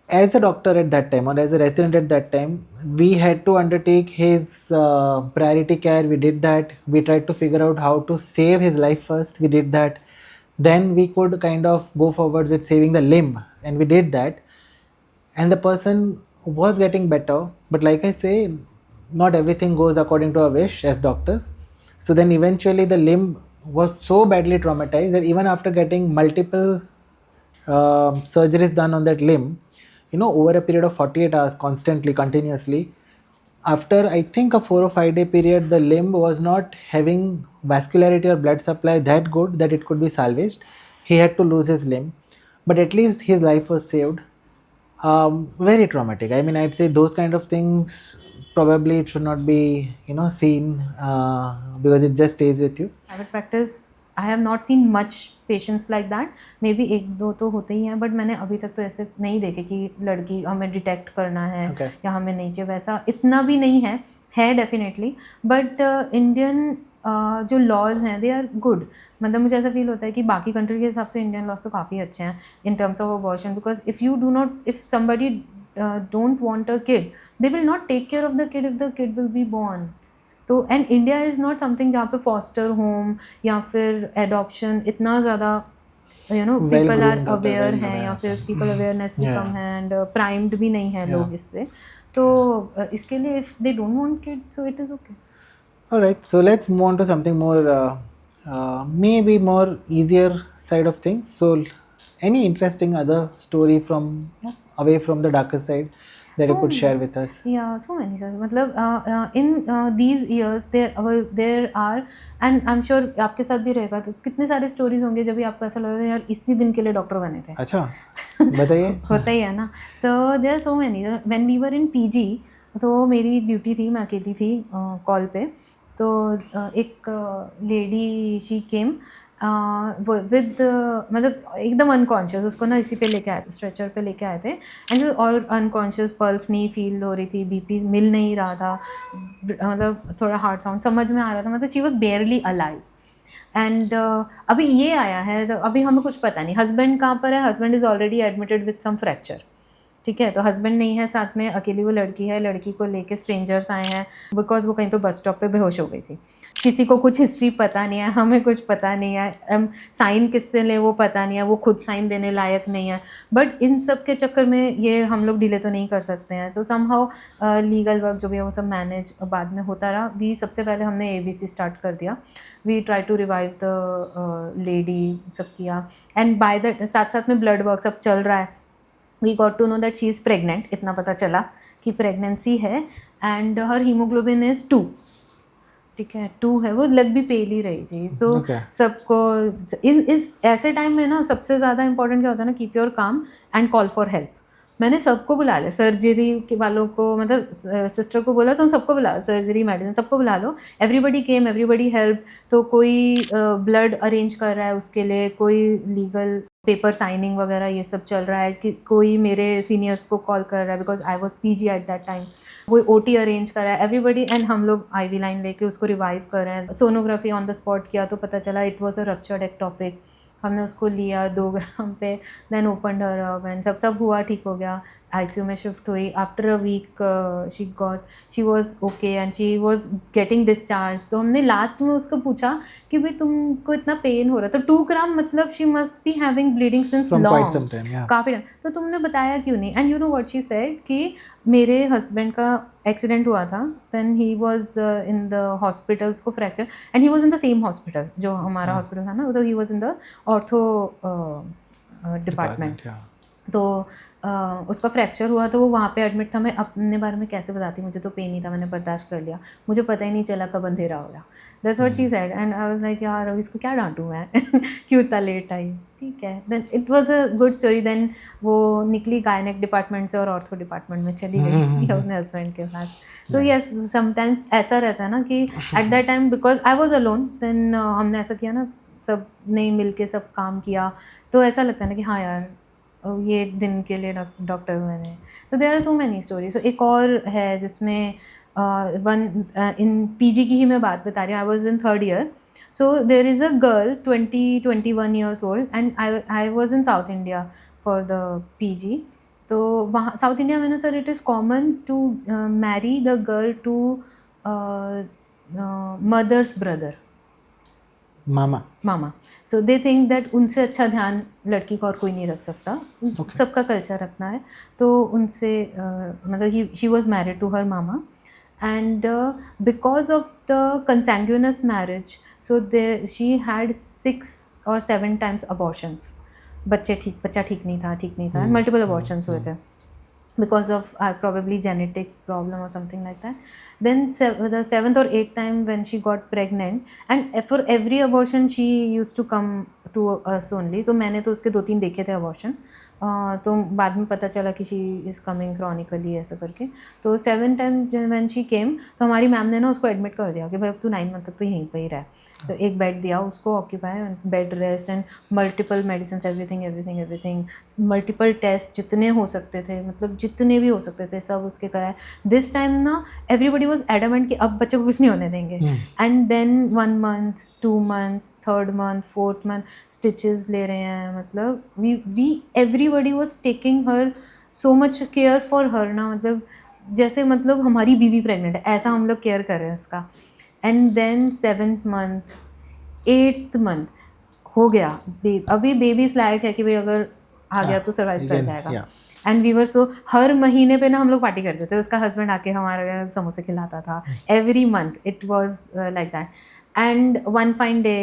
Speaker 1: As a doctor at that time, or as a resident at that time, we had to undertake his priority care. We did that. We tried to figure out how to save his life first. We did that. Then we could kind of go forward with saving the limb, and we did that. And the person was getting better, but like I say, not everything goes according to our wish as doctors. So then eventually the limb was so badly traumatized that even after getting multiple surgeries done on that limb, over a period of 48 hours constantly, continuously, after I think a 4 or 5 day period, the limb was not having vascularity or blood supply that good that it could be salvaged. He had to lose his limb, but at least his life was saved. Very traumatic. I mean, I'd say those kind of things probably it should not be seen because it just stays with you.
Speaker 2: Private practice, I have not seen much patients like that. Maybe एक दो तो होते ही हैं, but मैंने अभी तक तो ऐसे नहीं देखे कि लड़की हमें डिटेक्ट करना है या हमें नहीं चाहिए, वैसा इतना भी नहीं है डेफिनेटली. बट इंडियन जो लॉज हैं दे आर गुड. मतलब मुझे ऐसा फील होता है कि बाकी कंट्री के हिसाब से इंडियन लॉज तो काफ़ी अच्छे हैं in terms of abortion. Because if you do not, if somebody don't want a kid, they will not take care of the kid if the kid will be born. तो and India is not something जहाँ पे foster home या फिर adoption इतना ज़्यादा people are aware हैं, या फिर पीपल अवेयरनेस भी कम है एंड प्राइम्ड भी नहीं है लोग इससे. तो इसके लिए if they don't want kid, so it is okay.
Speaker 1: All right, so let's move on to something more, maybe more easier side of things. So, any interesting other story from away from the darker side that you could share with us?
Speaker 2: Yeah, so many sir. मतलब in these years there are, and I'm sure आपके साथ भी रहेगा, तो कितने सारे stories होंगे जब भी आपको ऐसा लग रहा है यार इसी दिन के लिए डॉक्टर बने थे.
Speaker 1: अच्छा, बताइए.
Speaker 2: होता ही है ना. तो there are so many. When we were in PG, तो मेरी ड्यूटी थी, मैं अकेली थी कॉल पे. तो एक लेडी शी केम विद मतलब एकदम अनकॉन्शियस, उसको ना इसी पे लेके आए थे, स्ट्रेचर पे लेके आए थे. एंड और अनकॉन्शियस, पल्स नहीं फील हो रही थी, बीपी मिल नहीं रहा था, मतलब थोड़ा हार्ट साउंड समझ में आ रहा था, मतलब शी वॉज बेयरली अलाइव. एंड अभी ये आया है, तो अभी हमें कुछ पता नहीं हस्बैंड कहाँ पर है. Husband is already admitted with some fracture. ठीक है, तो हस्बैंड नहीं है साथ में, अकेली वो लड़की है. लड़की को लेके स्ट्रेंजर्स आए हैं बिकॉज वो कहीं पे बस स्टॉप पे बेहोश हो गई थी. किसी को कुछ हिस्ट्री पता नहीं है, हमें कुछ पता नहीं है, साइन किससे ले वो पता नहीं है, वो खुद साइन देने लायक नहीं है. बट इन सब के चक्कर में ये हम लोग डिले तो नहीं कर सकते हैं. तो समहाउ लीगल वर्क जो भी है वो सब मैनेज बाद में होता रहा. सबसे पहले हमने ABC स्टार्ट कर दिया. We try to revive the lady, सब किया. एंड बाय द साथ साथ में ब्लड वर्क सब चल रहा है. We got to know that she is pregnant. इतना पता चला कि प्रेगनेंसी है एंड हर हीमोग्लोबिन इज़ 2. ठीक है, 2 है, वो लग भी पेल ही रही थी. तो सबको इस ऐसे टाइम में ना सबसे ज़्यादा इंपॉर्टेंट क्या होता है ना, कीप योर काम एंड कॉल फॉर हेल्प. मैंने सबको बुला लिया, सर्जरी के वालों को, मतलब सिस्टर को बोला तो सबको बुला, सर्जरी मेडिसिन सबको बुला लो. Everybody came, everybody help. तो कोई ब्लड अरेंज कर रहा है उसके लिए, कोई लीगल पेपर साइनिंग वगैरह ये सब चल रहा है कि कोई मेरे सीनियर्स को कॉल कर रहा है because I was PG eight that time, कोई ओटी अरेंज कर रहा है एवरीबडी, एंड हम लोग आईवी लाइन लेके उसको रिवाइव कर रहे हैं। सोनोग्राफी ऑन द स्पॉट किया तो पता चला it was a ruptured ectopic. हमने उसको लिया 2 ग्राम पे, then open her up and सब हुआ, ठीक हो गया। आईसीयू में शिफ्ट हुई। After a week she was okay and she was getting discharge. तो हमने लास्ट में उसको पूछा कि भाई तुमको इतना पेन हो रहा है, तो 2 ग्राम मतलब she must be having bleeding since
Speaker 1: From quite some
Speaker 2: long,
Speaker 1: time, yeah.
Speaker 2: काफ़ी टाइम, तो तुमने बताया क्यों नहीं? And you know what she said कि मेरे हस्बैंड का एक्सीडेंट हुआ था, then he was in the hospital, उसको fracture, and he was in the same hospital जो हमारा
Speaker 1: हाँ।
Speaker 2: हॉस्पिटल था ना, तो he was in the ortho department.
Speaker 1: yeah.
Speaker 2: तो उसका फ्रैक्चर हुआ तो वो वहाँ पे एडमिट था। मैं अपने बारे में कैसे बताती, मुझे तो पेन ही था, मैंने बर्दाश्त कर लिया, मुझे पता ही नहीं चला कब अंधेरा हो गया। That's what she said and I was like यार अब इसको क्या डांटूँ मैं क्यों इतना लेट आई, ठीक है। Then it was a good story. Then वो निकली गायनेक डिपार्टमेंट से और ऑर्थो डिपार्टमेंट में चली गई अपने हस्बैंड के पास। तो यस, समटाइम्स ऐसा रहता है ना कि at that time because I was alone, then हमने ऐसा किया ना, सब ने मिल के सब काम किया, तो ऐसा लगता है ना कि हाँ यार ये दिन के लिए डॉक्टर मैंने। तो there are so many story. सो एक और है जिसमें वन इन पीजी की ही मैं बात बता रही हूँ। I was in 3rd year, so there is a girl 21 years old and I was in South India for the PG. तो वहाँ साउथ इंडिया में ना sir it is common to marry the girl to mother's brother, मामा। सो दे थिंक दैट उनसे अच्छा ध्यान लड़की का और कोई नहीं रख सकता, सबका कल्चर रखना है। तो उनसे मतलब she was married to her मामा and because of the consanguineous marriage, so they she had 6 or 7 times abortions। बच्चा ठीक नहीं था, मल्टीपल अबॉर्शंस हुए थे because of probably genetic problem or something like that. Then the 7th or 8th time when she got pregnant, and for every abortion she used to come to us only। तो मैंने तो उसके 2-3 देखे थे abortion, तो बाद में पता चला कि शी इज़ कमिंग क्रॉनिकली ऐसा करके। तो 7th time when she came तो हमारी मैम ने ना उसको एडमिट कर दिया कि भाई अब तू 9 मंथ तक तो यहीं पर ही रह। तो एक बेड दिया उसको occupy, bed rest and multiple medicine, everything, multiple test जितने हो सकते थे, मतलब जितने भी हो सकते थे सब उसके कराए। दिस टाइम ना एवरीबडी वॉज एडमेंट कि अब बच्चे को कुछ नहीं होने देंगे। And then 1 month, 2 month, 3rd month, 4th month stitches ले रहे हैं, मतलब we everybody was taking her so much care for her ना, मतलब जैसे मतलब हमारी बीवी प्रेग्नेंट है ऐसा हम लोग केयर कर रहे हैं उसका। And then 7th month, 8th month हो गया, अभी बेबी इस लायक है कि भाई अगर आ गया तो सर्वाइव कर जाएगा। एंड वी वर सो, हर महीने पे ना हम लोग पार्टी करते थे, उसका हस्बैंड आके हमारे समोसे खिलाता था every month, it was like that. And one fine day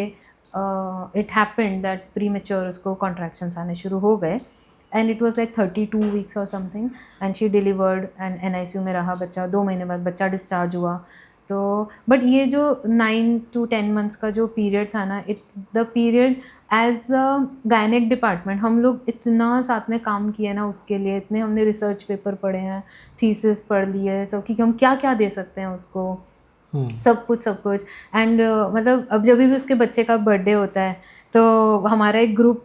Speaker 2: it happened that premature उसको कॉन्ट्रैक्शंस आने शुरू हो गए and it was like 32 weeks और something and she delivered and NICU में रहा बच्चा। 2 महीने बाद बच्चा डिस्चार्ज हुआ। तो बट ये जो 9 to 10 months का जो पीरियड था ना, the period as a gynaec department हम लोग इतना साथ में काम किए ना उसके लिए, इतने हमने रिसर्च पेपर पढ़े हैं, थीसिस पढ़ ली है सब कि हम क्या क्या दे सकते हैं उसको, सब कुछ। एंड मतलब अब जब भी उसके बच्चे का बर्थडे होता है तो हमारा एक ग्रुप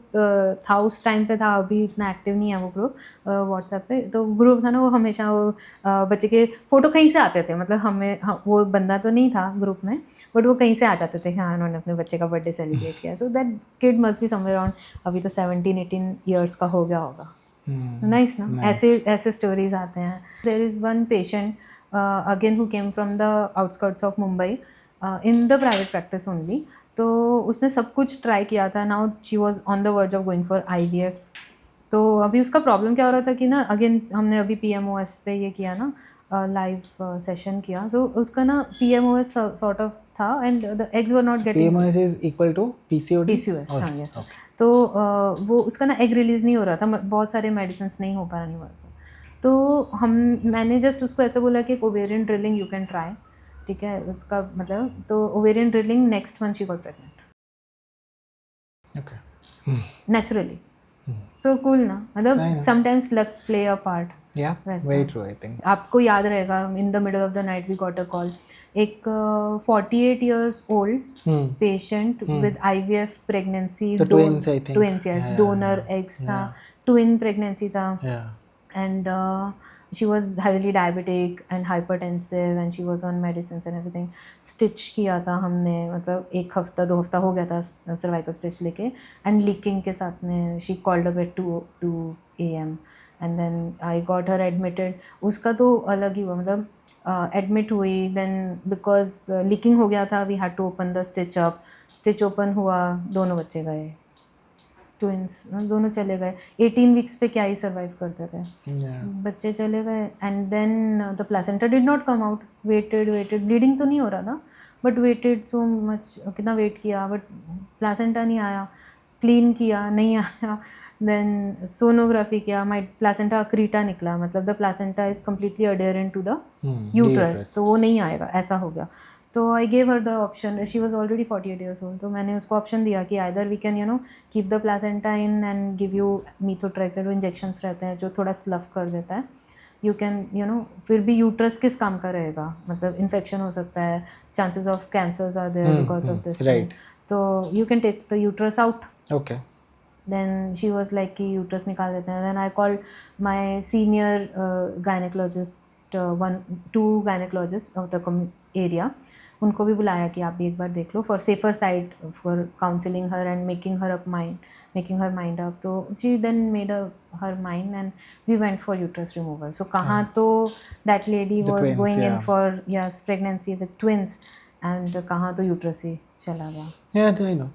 Speaker 2: था उस टाइम पे था, अभी इतना एक्टिव नहीं है वो ग्रुप व्हाट्सएप पे। तो ग्रुप था ना, वो हमेशा वो बच्चे के फ़ोटो कहीं से आते थे, मतलब वो बंदा तो नहीं था ग्रुप में बट वो कहीं से आ जाते थे, हाँ उन्होंने अपने बच्चे का बर्थडे सेलिब्रेट किया। So that kid must be somewhere around, अभी तो 17-18 ईयर्स का हो गया होगा। नाइस ना, ऐसे स्टोरीज आते हैं। There is one patient again who came from the outskirts of Mumbai in the private practice only. तो उसने सब कुछ ट्राई किया था, now she was on the verge of going for IVF। तो अभी उसका प्रॉब्लम क्या हो रहा था कि ना, अगेन हमने अभी PMOS पे ये किया ना, लाइव सेशन किया, सो उसका ना PMOS सॉर्ट ऑफ था and the eggs were not getting.
Speaker 1: PMOS is equal to PCOS।
Speaker 2: हाँ यस। तो वो उसका ना एग रिलीज़ नहीं हो रहा था, बहुत सारे मेडिसिन नहीं हो पा रहा नहीं वर्क। तो मैंने जस्ट उसको ऐसे बोला कि ovarian drilling you can try, ठीक है उसका मतलब। तो ovarian drilling next month she got pregnant,
Speaker 1: okay,
Speaker 2: naturally. So cool ना,
Speaker 1: I
Speaker 2: मतलब
Speaker 1: know.
Speaker 2: Sometimes luck play a part.
Speaker 1: Yeah,
Speaker 2: वैसा.
Speaker 1: very true, I think.
Speaker 2: आपको याद रहेगा, in the middle of the night we got a call. एक 48 years old
Speaker 1: Hmm.
Speaker 2: patient with IVF pregnancy,
Speaker 1: The twins, I think.
Speaker 2: twins, yes,
Speaker 1: Yeah,
Speaker 2: donor
Speaker 1: yeah,
Speaker 2: eggs था,
Speaker 1: yeah.
Speaker 2: twin pregnancy था,
Speaker 1: Yeah.
Speaker 2: and she was heavily diabetic and hypertensive and she was on medicines and everything. Stitch किया था हमने, मतलब 1 हफ्ता 2 हफ्ता हो गया था सर्वाइकल स्टिच लेके, and leaking के साथ में she called up at 2 AM and then I got her admitted. उसका तो अलग ही हुआ, मतलब एडमिट हुई, देन बिकॉज लीकिंग हो गया था, we had to open the stitch up. Stitch open हुआ, दोनों बच्चे गए, ट्विंस दोनों चले गए. 18 वीक्स पे क्या ही सर्वाइव करते थे.
Speaker 1: Yeah.
Speaker 2: बच्चे चले गए and then the placenta did not come out. Waited, bleeding तो नहीं हो रहा था बट वेटेड सो मच, कितना वेट किया बट प्लासेंटा नहीं आया. क्लीन किया, नहीं आया. देन सोनोग्राफी किया, माई प्लासेंटा अक्रीटा निकला, मतलब the placenta is completely adherent to the uterus, तो वो नहीं आएगा, ऐसा हो गया. तो I gave her the option, she was already 48 years old, तो मैंने उसको ऑप्शन दिया कि either we can keep the placenta in and give you methotrexate, जो इंजेक्शंस रहते हैं जो थोड़ा स्लफ कर देता है. यू कैन फिर भी यूट्रस किस काम का रहेगा, मतलब इन्फेक्शन हो सकता है, chances of cancers are there because of this.
Speaker 1: Right.
Speaker 2: तो you can take the uterus out.
Speaker 1: Okay.
Speaker 2: Then she was like कि यूट्रस निकाल देते हैं. Then I called my senior gynecologist, 2 gynecologists of the area. उनको भी बुलाया कि आप भी एक बार देख लो for safer side, for counselling her and making her mind up. तो she then made her mind and we went for uterus removal. So कहाँ तो that lady
Speaker 1: The
Speaker 2: was
Speaker 1: twins,
Speaker 2: going in
Speaker 1: yeah.
Speaker 2: For yes pregnancy with twins and कहाँ तो uterus ही चला गया.
Speaker 1: Yeah, I know.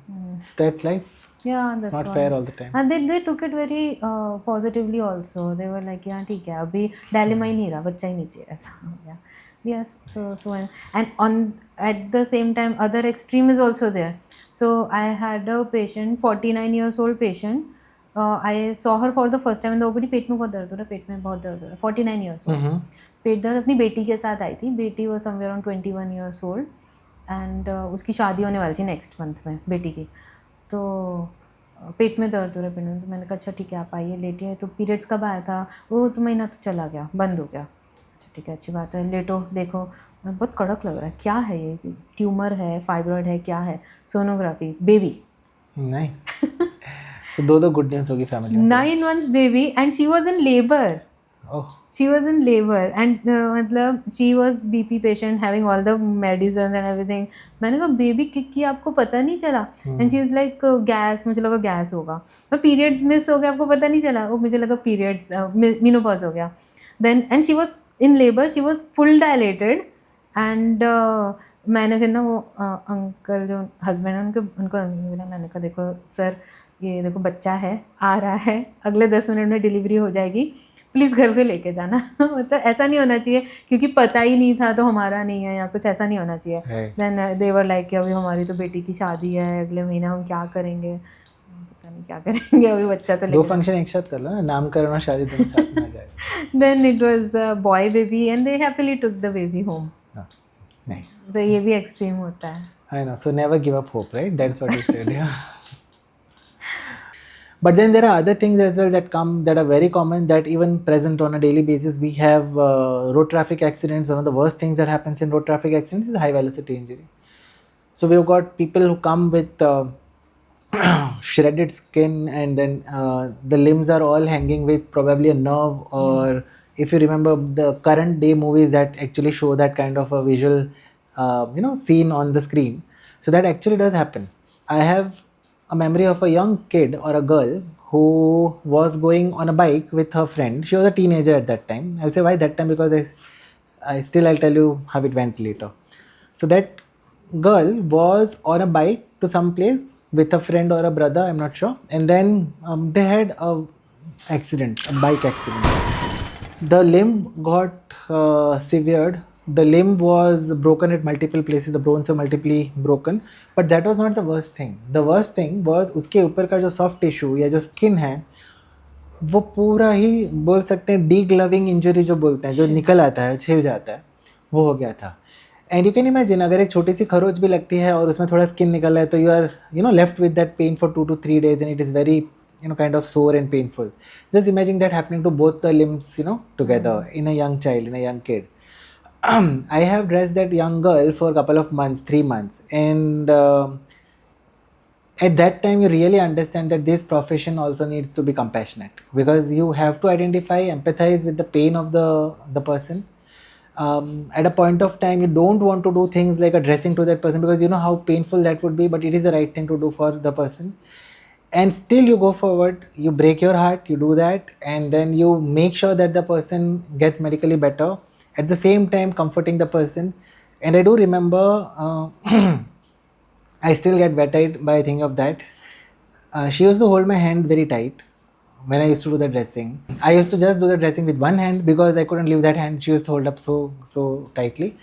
Speaker 1: That's life.
Speaker 2: Yeah,
Speaker 1: It's
Speaker 2: that's
Speaker 1: not
Speaker 2: why.
Speaker 1: fair all the time.
Speaker 2: And they took it very positively also. They were like, yeah, ठीक है, अभी dilemma ही नहीं रहा, बच्चा ही नहीं चाहिए, ऐसा हो गया. Yes, so and on at the same time, other extreme is also there. So I had a patient, 49 years old patient. I saw her for the first time in the OPD. पेट में बहुत दर्द हो रहा है, पेट में बहुत दर्द हो रहा है. 49 years old.
Speaker 1: Mm-hmm.
Speaker 2: पेट दर्द अपनी बेटी के साथ आई थी. बेटी was somewhere around 21 years old. And उसकी शादी होने वाली थी नेक्स्ट मंथ में बेटी की. तो पेट में दर्द हो रहा है, पेट में. तो मैंने कहा अच्छा ठीक है आप आइए, लेटिए. तो पीरियड्स कब आया था, वो तो महीना तो चला गया, बंद हो गया. अच्छा ठीक है, अच्छी बात है, लेटो देखो. बहुत कड़क लग रहा है, क्या है ये, ट्यूमर है, फाइब्रॉइड है, क्या है. Sonography, baby.
Speaker 1: Nice. So दो गुड न्यूज़ होगी फैमिली में.
Speaker 2: 9 months baby and she was in labour.
Speaker 1: Oh.
Speaker 2: She was in labor and मतलब she was BP patient having all the medicines and everything. मैंने कहा baby की आपको पता नहीं चला. And she is like gas, मुझे लगा गैस होगा. मैं पीरियड्स मिस हो गया, आपको पता नहीं चला. वो मुझे लगा पीरियड्स मेनोपॉज हो गया. Then and she was in labor, she was full dilated and मैंने फिर ना वो अंकल जो हस्बैंड है उनको बोला, मैंने कहा देखो सर ये देखो बच्चा है, आ रहा है, अगले 10 मिनट में डिलीवरी हो जाएगी, प्लीज़ घर पे लेके जाना. मतलब ऐसा नहीं होना चाहिए क्योंकि पता ही नहीं था तो हमारा नहीं है या कुछ ऐसा नहीं होना चाहिए. देन दे वर लाइक कि अभी हमारी तो बेटी की शादी है, अगले महीने हम क्या करेंगे, पता नहीं क्या करेंगे, अभी बच्चा तो
Speaker 1: 2 फंक्शन एक साथ कर लो ना, नामकरण और शादी दोनों साथ में आ जाएगा.
Speaker 2: Then it was a boy baby and they happily took the baby home.
Speaker 1: Nice.
Speaker 2: तो ये भी एक्सट्रीम होता है.
Speaker 1: I know. So never give up hope, right? That's what you said. Yeah. But then there are other things as well that are very common, that even present on a daily basis. We have road traffic accidents. One of the worst things that happens in road traffic accidents is high velocity injury. So we've got people who come with shredded skin, and then the limbs are all hanging with probably a nerve, or if you remember the current day movies that actually show that kind of a visual scene on the screen. So that actually does happen. I have a memory of a young kid or a girl who was going on a bike with her friend. She was a teenager at that time. I'll say why that time, because I'll tell you how it went later. So that girl was on a bike to some place with a friend or a brother, I'm not sure. And then they had a bike accident. The limb got severed. The limb was broken at multiple places. The bones were multiply broken. But that was not the worst thing. The worst thing was उसके ऊपर का जो soft tissue या जो skin है, वो पूरा ही बोल सकते हैं डीग्लविंग इंजरी जो बोलते हैं, जो निकल आता है, छिल जाता है, वो हो गया था. एंड यू कैन इमेजिन, अगर एक छोटी सी खरोच भी लगती है और उसमें थोड़ा स्किन निकल रहा है, तो you are left with that pain for 2 to 3 days, and it is very kind of sore and painful. Just imagine that happening to both the limbs, together in a young child, in a young kid. I have dressed that young girl for a couple of months, 3 months, and at that time you really understand that this profession also needs to be compassionate, because you have to identify, empathize with the pain of the person. At a point of time you don't want to do things like addressing to that person, because you know how painful that would be, but it is the right thing to do for the person. And still you go forward, you break your heart, you do that, and then you make sure that the person gets medically better, at the same time comforting the person. And I do remember, I still get wet-eyed by thinking of that. She used to hold my hand very tight when I used to do the dressing. I used to just do the dressing with one hand because I couldn't leave that hand. She used to hold up so tightly,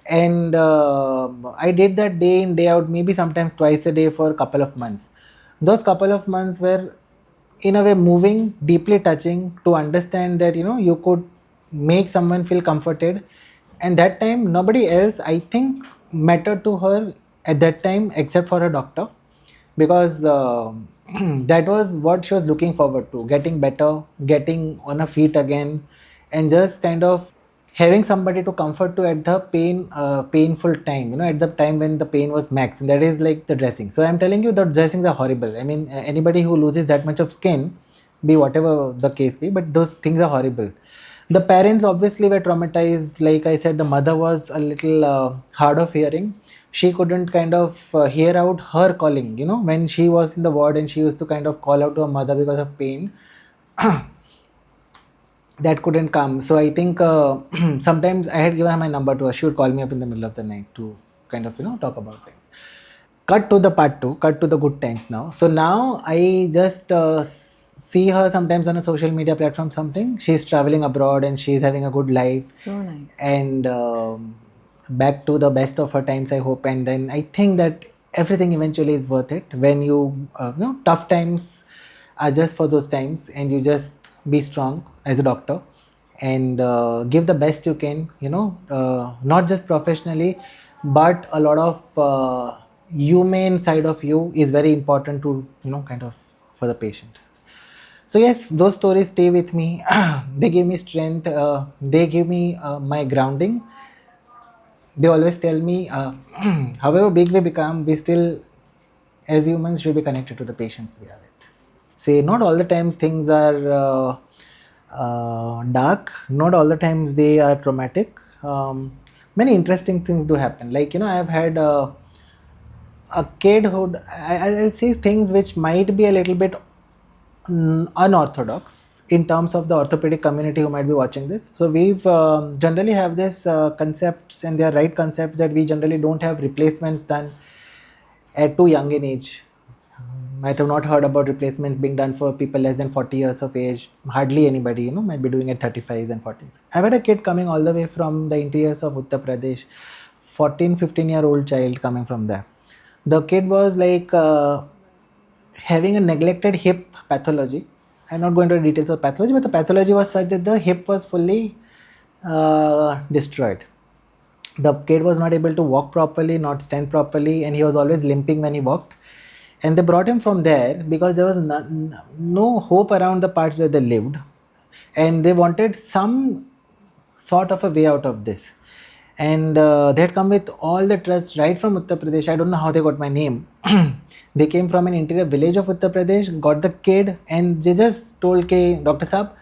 Speaker 1: and I did that day in day out, maybe sometimes twice a day for a couple of months. Those couple of months were, in a way, moving, deeply touching, to understand that you could make someone feel comforted. And that time nobody else, I think, mattered to her at that time except for her doctor, because that was what she was looking forward to: getting better, getting on her feet again, and just kind of having somebody to comfort to at the painful time, at the time when the pain was max, and that is like the dressing. So I'm telling you, the dressings are horrible. I mean, anybody who loses that much of skin, be whatever the case be, but those things are horrible. The parents obviously were traumatized. Like I said, the mother was a little hard of hearing. She couldn't kind of hear out her calling, when she was in the ward, and she used to kind of call out to her mother because of pain. That couldn't come. So I think sometimes I had given her my number to her. She would call me up in the middle of the night to kind of talk about things. Cut to the part two. Cut to the good times now. So now I just see her sometimes on a social media platform. Something, she's traveling abroad and she's having a good life.
Speaker 2: So nice.
Speaker 1: And back to the best of her times, I hope. And then I think that everything eventually is worth it when tough times are just for those times, and you just be strong as a doctor, and give the best you can, not just professionally, but a lot of humane side of you is very important to, kind of, for the patient. So yes, those stories stay with me. They give me strength, they give me my grounding. They always tell me, however big we become, we still, as humans, should be connected to the patients we are with. Say, not all the times things are dark, not all the times they are traumatic. Many interesting things do happen. Like, I have had a kid who, I'll say things which might be a little bit unorthodox in terms of the orthopedic community who might be watching this. So we've generally have this concepts, and they are right concepts, that we generally don't have replacements done at too young an age. Might have not heard about replacements being done for people less than 40 years of age. Hardly anybody, might be doing it 35s and 40s. I've had a kid coming all the way from the interiors of Uttar Pradesh, 14, 15-year-old child coming from there. The kid was like having a neglected hip pathology. I'm not going to details of pathology, but the pathology was such that the hip was fully destroyed. The kid was not able to walk properly, not stand properly, and he was always limping when he walked. And they brought him from there because there was no hope around the parts where they lived, and they wanted some sort of a way out of this. And they had come with all the trust right from Uttar Pradesh. I don't know how they got my name. They came from an interior village of Uttar Pradesh, got the kid, and they just told के doctor साहब,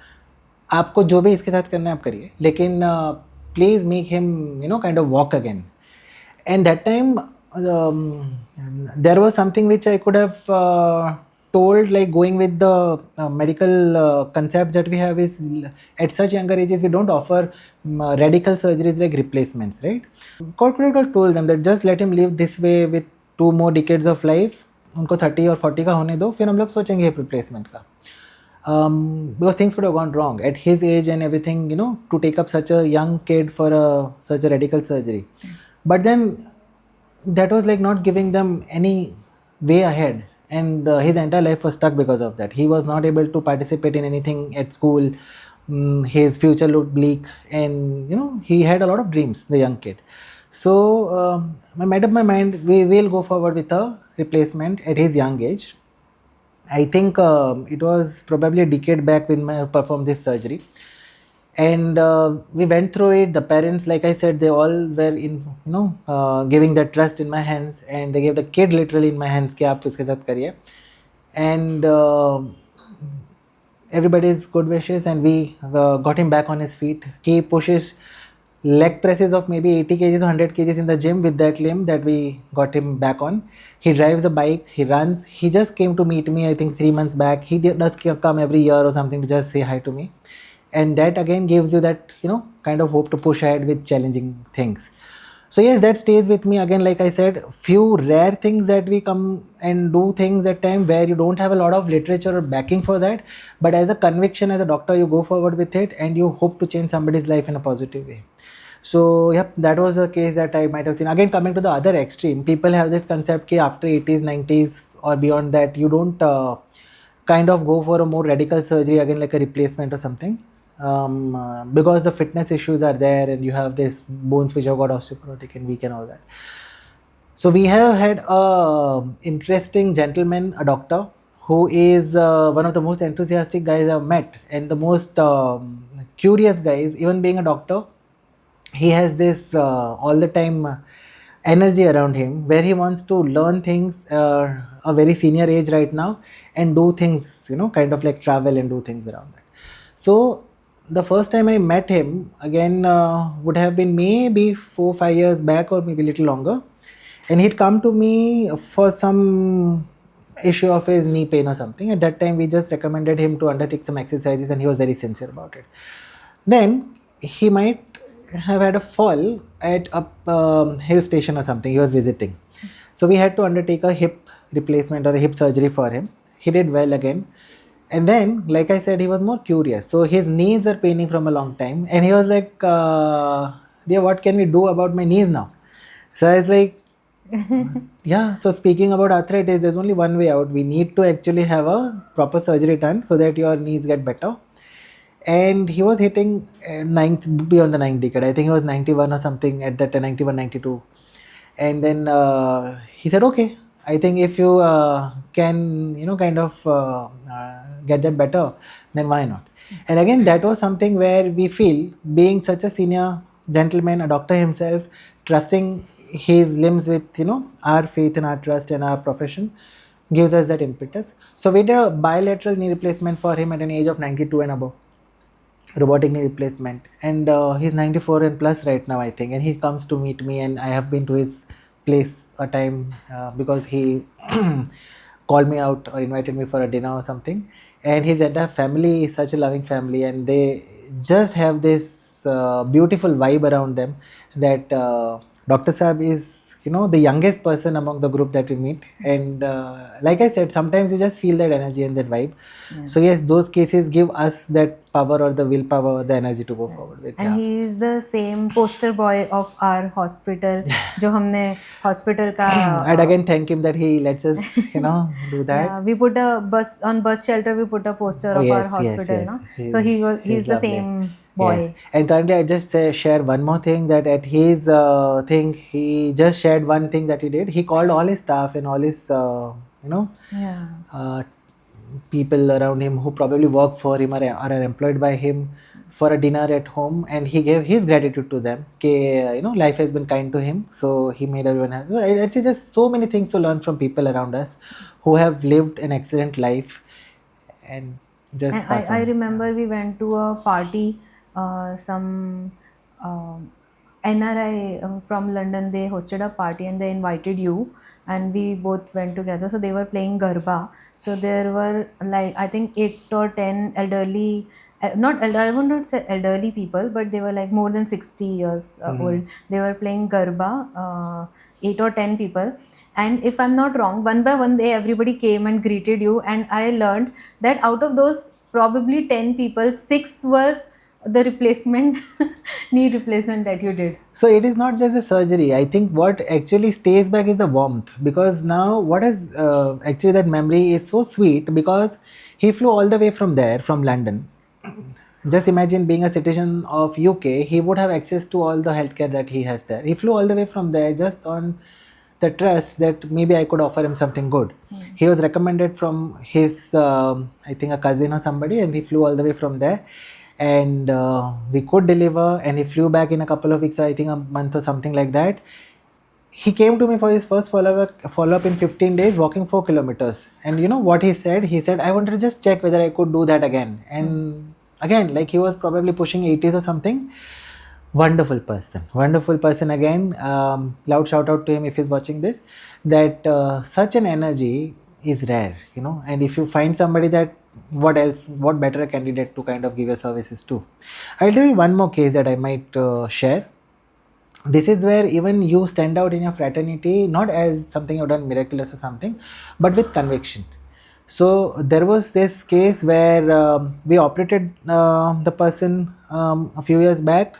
Speaker 1: आपको जो भी इसके साथ करना है आप करिए, लेकिन please make him kind of walk again. And that time there was something which I could have told, like going with the medical concepts that we have, is at such younger ages we don't offer radical surgeries like replacements, right? God could have told them that just let him live this way with 2 more decades of life. उनको 30 और 40 का होने दो, फिर हम लोग सोचेंगे replacement का. Because things could have gone wrong at his age and everything, to take up such a young kid for such a radical surgery. But then that was like not giving them any way ahead, and his entire life was stuck because of that. He was not able to participate in anything at school. His future looked bleak, and he had a lot of dreams, the young kid. So I made up my mind, we will go forward with a replacement at his young age. I think it was probably a decade back when I performed this surgery, and we went through it. The parents, like I said, they all were in, giving their trust in my hands, and they gave the kid literally in my hands कि आप इसके साथ करिए. And everybody's good wishes, and we got him back on his feet. He pushes leg presses of maybe 80 kgs or 100 kgs in the gym with that limb that we got him back on. He drives a bike, he runs. He just came to meet me, I think 3 months back. He does come every year or something to just say hi to me. And that again gives you that, kind of hope to push ahead with challenging things. So yes, that stays with me. Again, like I said, few rare things that we come and do things at time where you don't have a lot of literature or backing for that, but as a conviction, as a doctor, you go forward with it and you hope to change somebody's life in a positive way. So yep, that was a case that I might have seen. Again, coming to the other extreme, people have this concept that after 80s, 90s or beyond that, you don't kind of go for a more radical surgery again, like a replacement or something, because the fitness issues are there and you have this bones which have got osteoporotic and weak and all that. So we have had a interesting gentleman, a doctor, who is one of the most enthusiastic guys I've met and the most curious guys. Even being a doctor, he has this all the time energy around him where he wants to learn things a very senior age right now and do things, kind of like travel and do things around that. So the first time I met him again would have been maybe 4 5 years back or maybe a little longer, and he'd come to me for some issue of his knee pain or something. At that time we just recommended him to undertake some exercises and he was very sincere about it. Then he might have had a fall at a hill station or something. He was visiting, so we had to undertake a hip replacement or a hip surgery for him. He did well again, and then, like I said, he was more curious. So his knees were paining from a long time, and he was like, "Dear, what can we do about my knees now?" So I was like, "Yeah." So speaking about arthritis, there's only one way out. We need to actually have a proper surgery done so that your knees get better. And he was hitting ninth, beyond the ninth decade. I think he was 91 or something at that 91, 92. And then he said, okay, I think if you can, kind of get that better, then why not? And again, that was something where we feel, being such a senior gentleman, a doctor himself, trusting his limbs with, our faith and our trust and our profession, gives us that impetus. So we did a bilateral knee replacement for him at an age of 92 and above, robotic knee replacement, and he's 94 and plus right now, I think. And he comes to meet me, and I have been to his place a time because he called me out or invited me for a dinner or something. And his entire family is such a loving family, and they just have this beautiful vibe around them that Dr. Saab is, the youngest person among the group that we meet. And like I said, sometimes you just feel that energy and that vibe. So yes, those cases give us that power or the willpower or the energy to go forward with.
Speaker 2: And he is the same poster boy of our hospital जो हमने hospital का
Speaker 1: I'd again thank him that he lets us, do that.
Speaker 2: yeah, we put a bus shelter, we put a poster of our
Speaker 1: Yes,
Speaker 2: hospital,
Speaker 1: yes,
Speaker 2: no?
Speaker 1: yes.
Speaker 2: So he's
Speaker 1: He's
Speaker 2: the
Speaker 1: lovely.
Speaker 2: same boy.
Speaker 1: Yes. And currently, I just share one more thing, that at his thing, he just shared one thing that he did. He called all his staff and all his,
Speaker 2: Yeah.
Speaker 1: people around him who probably work for him or are employed by him for a dinner at home, and he gave his gratitude to them. Life has been kind to him, so he made everyone happy. So I'd say just so many things to learn from people around us who have lived an excellent life and just
Speaker 2: And
Speaker 1: pass
Speaker 2: I
Speaker 1: on.
Speaker 2: remember we went to a party, some NRI from London, they hosted a party and they invited you, and we both went together. So they were playing Garba. So there were like, I think 8 or 10 elderly, not elder, I would not say elderly people, but they were like more than 60 years old. They were playing Garba, 8 or 10 people. And if I'm not wrong, one by one, everybody came and greeted you. And I learned that out of those probably 10 people, 6 were the replacement, knee replacement that you did.
Speaker 1: So it is not just a surgery. I think what actually stays back is the warmth, because now what is actually that memory is so sweet, because he flew all the way from there, from London. Just imagine being a citizen of UK, he would have access to all the healthcare that he has there. He flew all the way from there just on the trust that maybe I could offer him something good. He was recommended from his, I think, a cousin or somebody, and he flew all the way from there. And we could deliver, and he flew back in a couple of weeks, I think a month or something like that. He came to me for his first follow-up in 15 days, walking 4 kilometers. And you know what he said? He said, I wanted to just check whether I could do that again. And again, like he was probably pushing 80s or something. Wonderful person again. Loud shout out to him if he's watching this, that such an energy is rare, you know. And if you find somebody, that what better a candidate to kind of give your services to. I'll tell you one more case that I might share. This is where even you stand out in your fraternity, not as something you've done miraculous or something, but with conviction. So there was this case where we operated the person a few years back.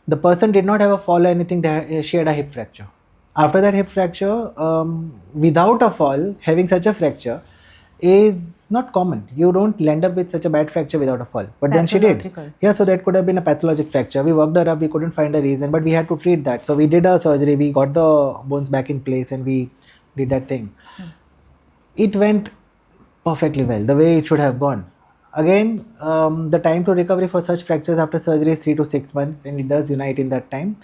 Speaker 1: The person did not have a fall or anything. She had a hip fracture. After that hip fracture, without a fall, having such a fracture is not common. You don't land up with such a bad fracture without a fall. But then she did.
Speaker 2: Pathological.
Speaker 1: Yeah, so that could have been a pathologic fracture. We worked her up, we couldn't find a reason, but we had to treat that. So we did a surgery, we got the bones back in place, and we did that thing. It went perfectly well, the way it should have gone. Again, the time to recovery for such fractures after surgery is 3 to 6 months, and it does unite in that time.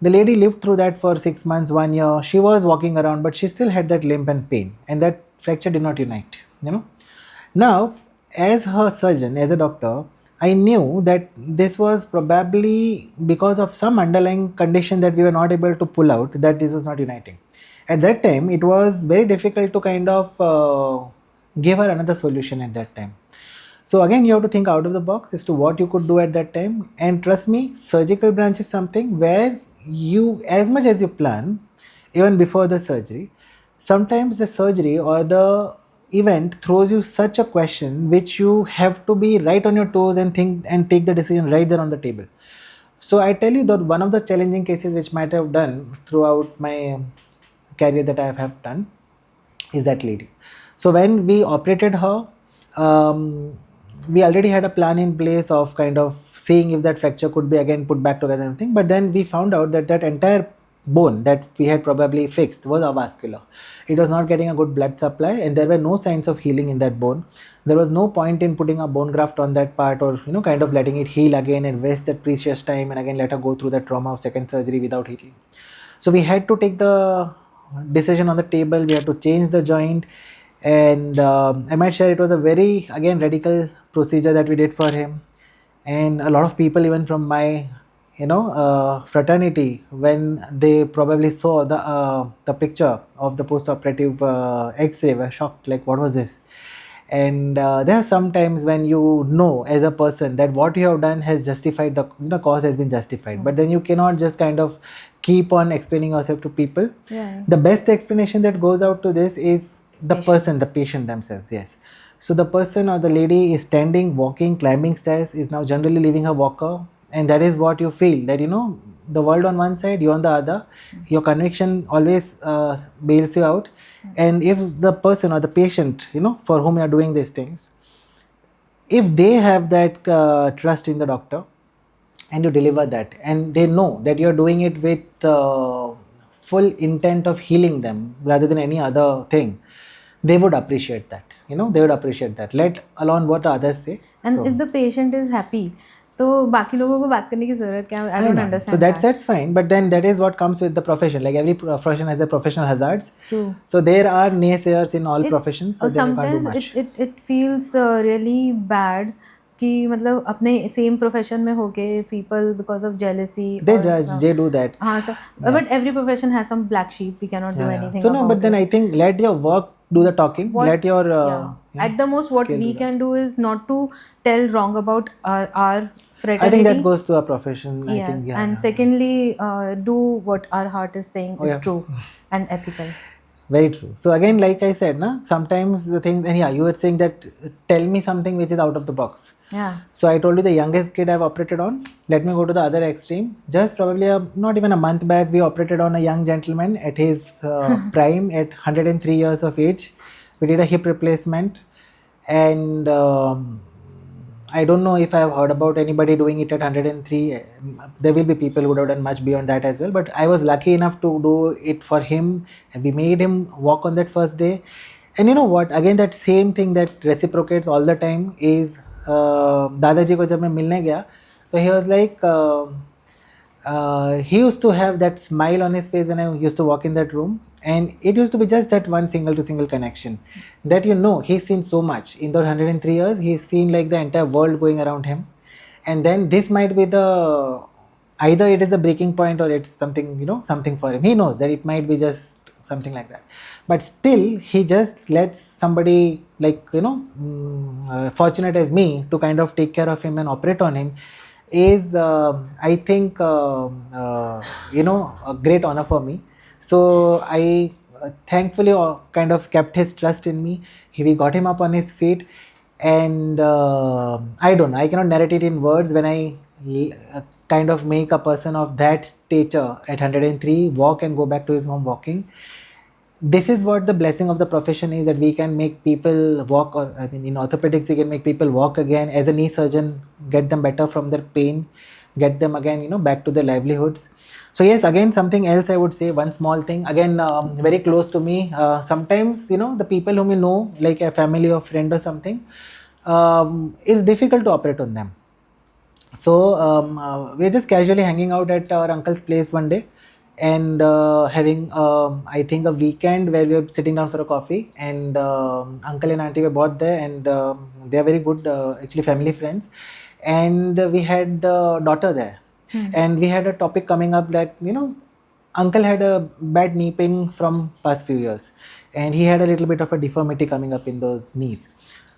Speaker 1: The lady lived through that for 6 months, 1 year. She was walking around, but she still had that limp and pain, and that fracture did not unite, you know. Now, as her surgeon, as a doctor, I knew that this was probably because of some underlying condition that we were not able to pull out, that this was not uniting. At that time, it was very difficult to kind of give her another solution at that time. So again, you have to think out of the box as to what you could do at that time. And trust me, surgical branch is something where you, as much as you plan, even before the surgery, sometimes the surgery or the event throws you such a question which you have to be right on your toes and think and take the decision right there on the table. So I tell you that one of the challenging cases which might have done throughout my career that I have done is that lady. So when we operated her, we already had a plan in place of kind of seeing if that fracture could be again put back together and everything. But then we found out that that entire bone that we had probably fixed was avascular. It was not getting a good blood supply, and there were no signs of healing in that bone. There was no point in putting a bone graft on that part, or you know, kind of letting it heal again and waste that precious time and again let her go through the trauma of second surgery without healing. So we had to take the decision on the table. We had to change the joint, and I might share it was a very again radical procedure that we did for him. And a lot of people, even from my fraternity, when they probably saw the picture of the post-operative X-ray, were shocked, like, what was this? And there are some times when you know as a person that what you have done has justified, the cause has been justified, but then you cannot just kind of keep on explaining yourself to people. The best explanation that goes out to this is the person, the patient themselves. Yes. So the person or the lady is standing, walking, climbing stairs, is now generally leaving her walker, and that is what you feel, that the world on one side, you on the other. Your conviction always bails you out. And if the person or the patient, for whom you are doing these things, if they have that trust in the doctor, and you deliver that, and they know that you are doing it with full intent of healing them rather than any other thing, they would appreciate that. They would appreciate that, let alone what the others say.
Speaker 2: And if the patient is happy, तो बाकी लोगों को बात करने की जरूरत क्या? I don't understand.
Speaker 1: So that's fine, but then that is what comes with the profession. Like every profession has their professional hazards.
Speaker 2: True.
Speaker 1: So there are naysayers in all professions, but then you can't do much.
Speaker 2: Sometimes it feels really bad कि मतलब अपने same profession में होके people because of jealousy
Speaker 1: they judge, they do that.
Speaker 2: हाँ sir, but every profession has some black sheep. We cannot do anything.
Speaker 1: So no, but then I think let your work do the talking. Let your
Speaker 2: at the most what we can do is not to tell wrong about our fraternity.
Speaker 1: I think that goes to our profession.
Speaker 2: Yes,
Speaker 1: I think,
Speaker 2: and secondly, do what our heart is saying is true and ethical.
Speaker 1: Very true. So again, like I said, sometimes the things, and you were saying that tell me something which is out of the box.
Speaker 2: Yeah.
Speaker 1: So I told you the youngest kid I've operated on. Let me go to the other extreme. Just probably not even a month back, we operated on a young gentleman at his prime at 103 years of age. We did a hip replacement, and I don't know if I have heard about anybody doing it at 103. There will be people who would have done much beyond that as well. But I was lucky enough to do it for him, and we made him walk on that first day. And you know what? Again, that same thing that reciprocates all the time is दादाजी को जब मैं मिलने गया, so he was like. He used to have that smile on his face when I used to walk in that room, and it used to be just that one single to single connection that he's seen so much in the 103 years. He's seen like the entire world going around him, and then this might be the either it is a breaking point or it's something something for him. He knows that it might be just something like that, but still he just lets somebody like fortunate as me to kind of take care of him and operate on him is I think a great honor for me. So I thankfully kind of kept his trust in me. We got him up on his feet, and I don't know, I cannot narrate it in words when I kind of make a person of that stature at 103 walk and go back to his home walking. This is what the blessing of the profession is, that we can make people walk, or I mean in orthopedics we can make people walk again. As a knee surgeon, get them better from their pain, get them again back to their livelihoods. So yes, again something else I would say, one small thing again, very close to me, sometimes the people whom you know, like a family or friend or something, it's difficult to operate on them. So we're just casually hanging out at our uncle's place one day, and having I think a weekend where we were sitting down for a coffee, and uncle and auntie were both there, and they are very good actually family friends, and we had the daughter there. And we had a topic coming up that uncle had a bad knee pain from past few years, and he had a little bit of a deformity coming up in those knees.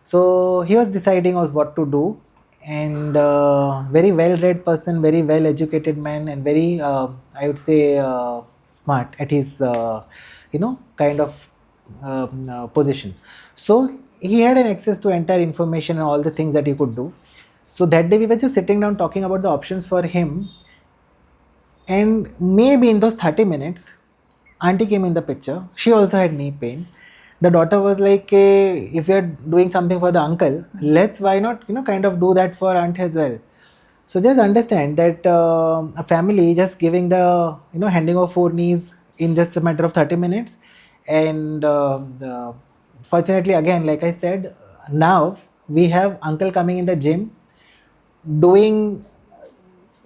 Speaker 1: So he was deciding of what to do, and very well read person, very well educated man, and very I would say smart at his kind of position. So he had an access to entire information and all the things that he could do. So that day we were just sitting down talking about the options for him, and maybe in those 30 minutes auntie came in the picture. She also had knee pain. The daughter was like, if you're doing something for the uncle, why not kind of do that for aunt as well. So just understand that a family just giving the handing over 4 knees in just a matter of 30 minutes. And fortunately again, like I said, now we have uncle coming in the gym doing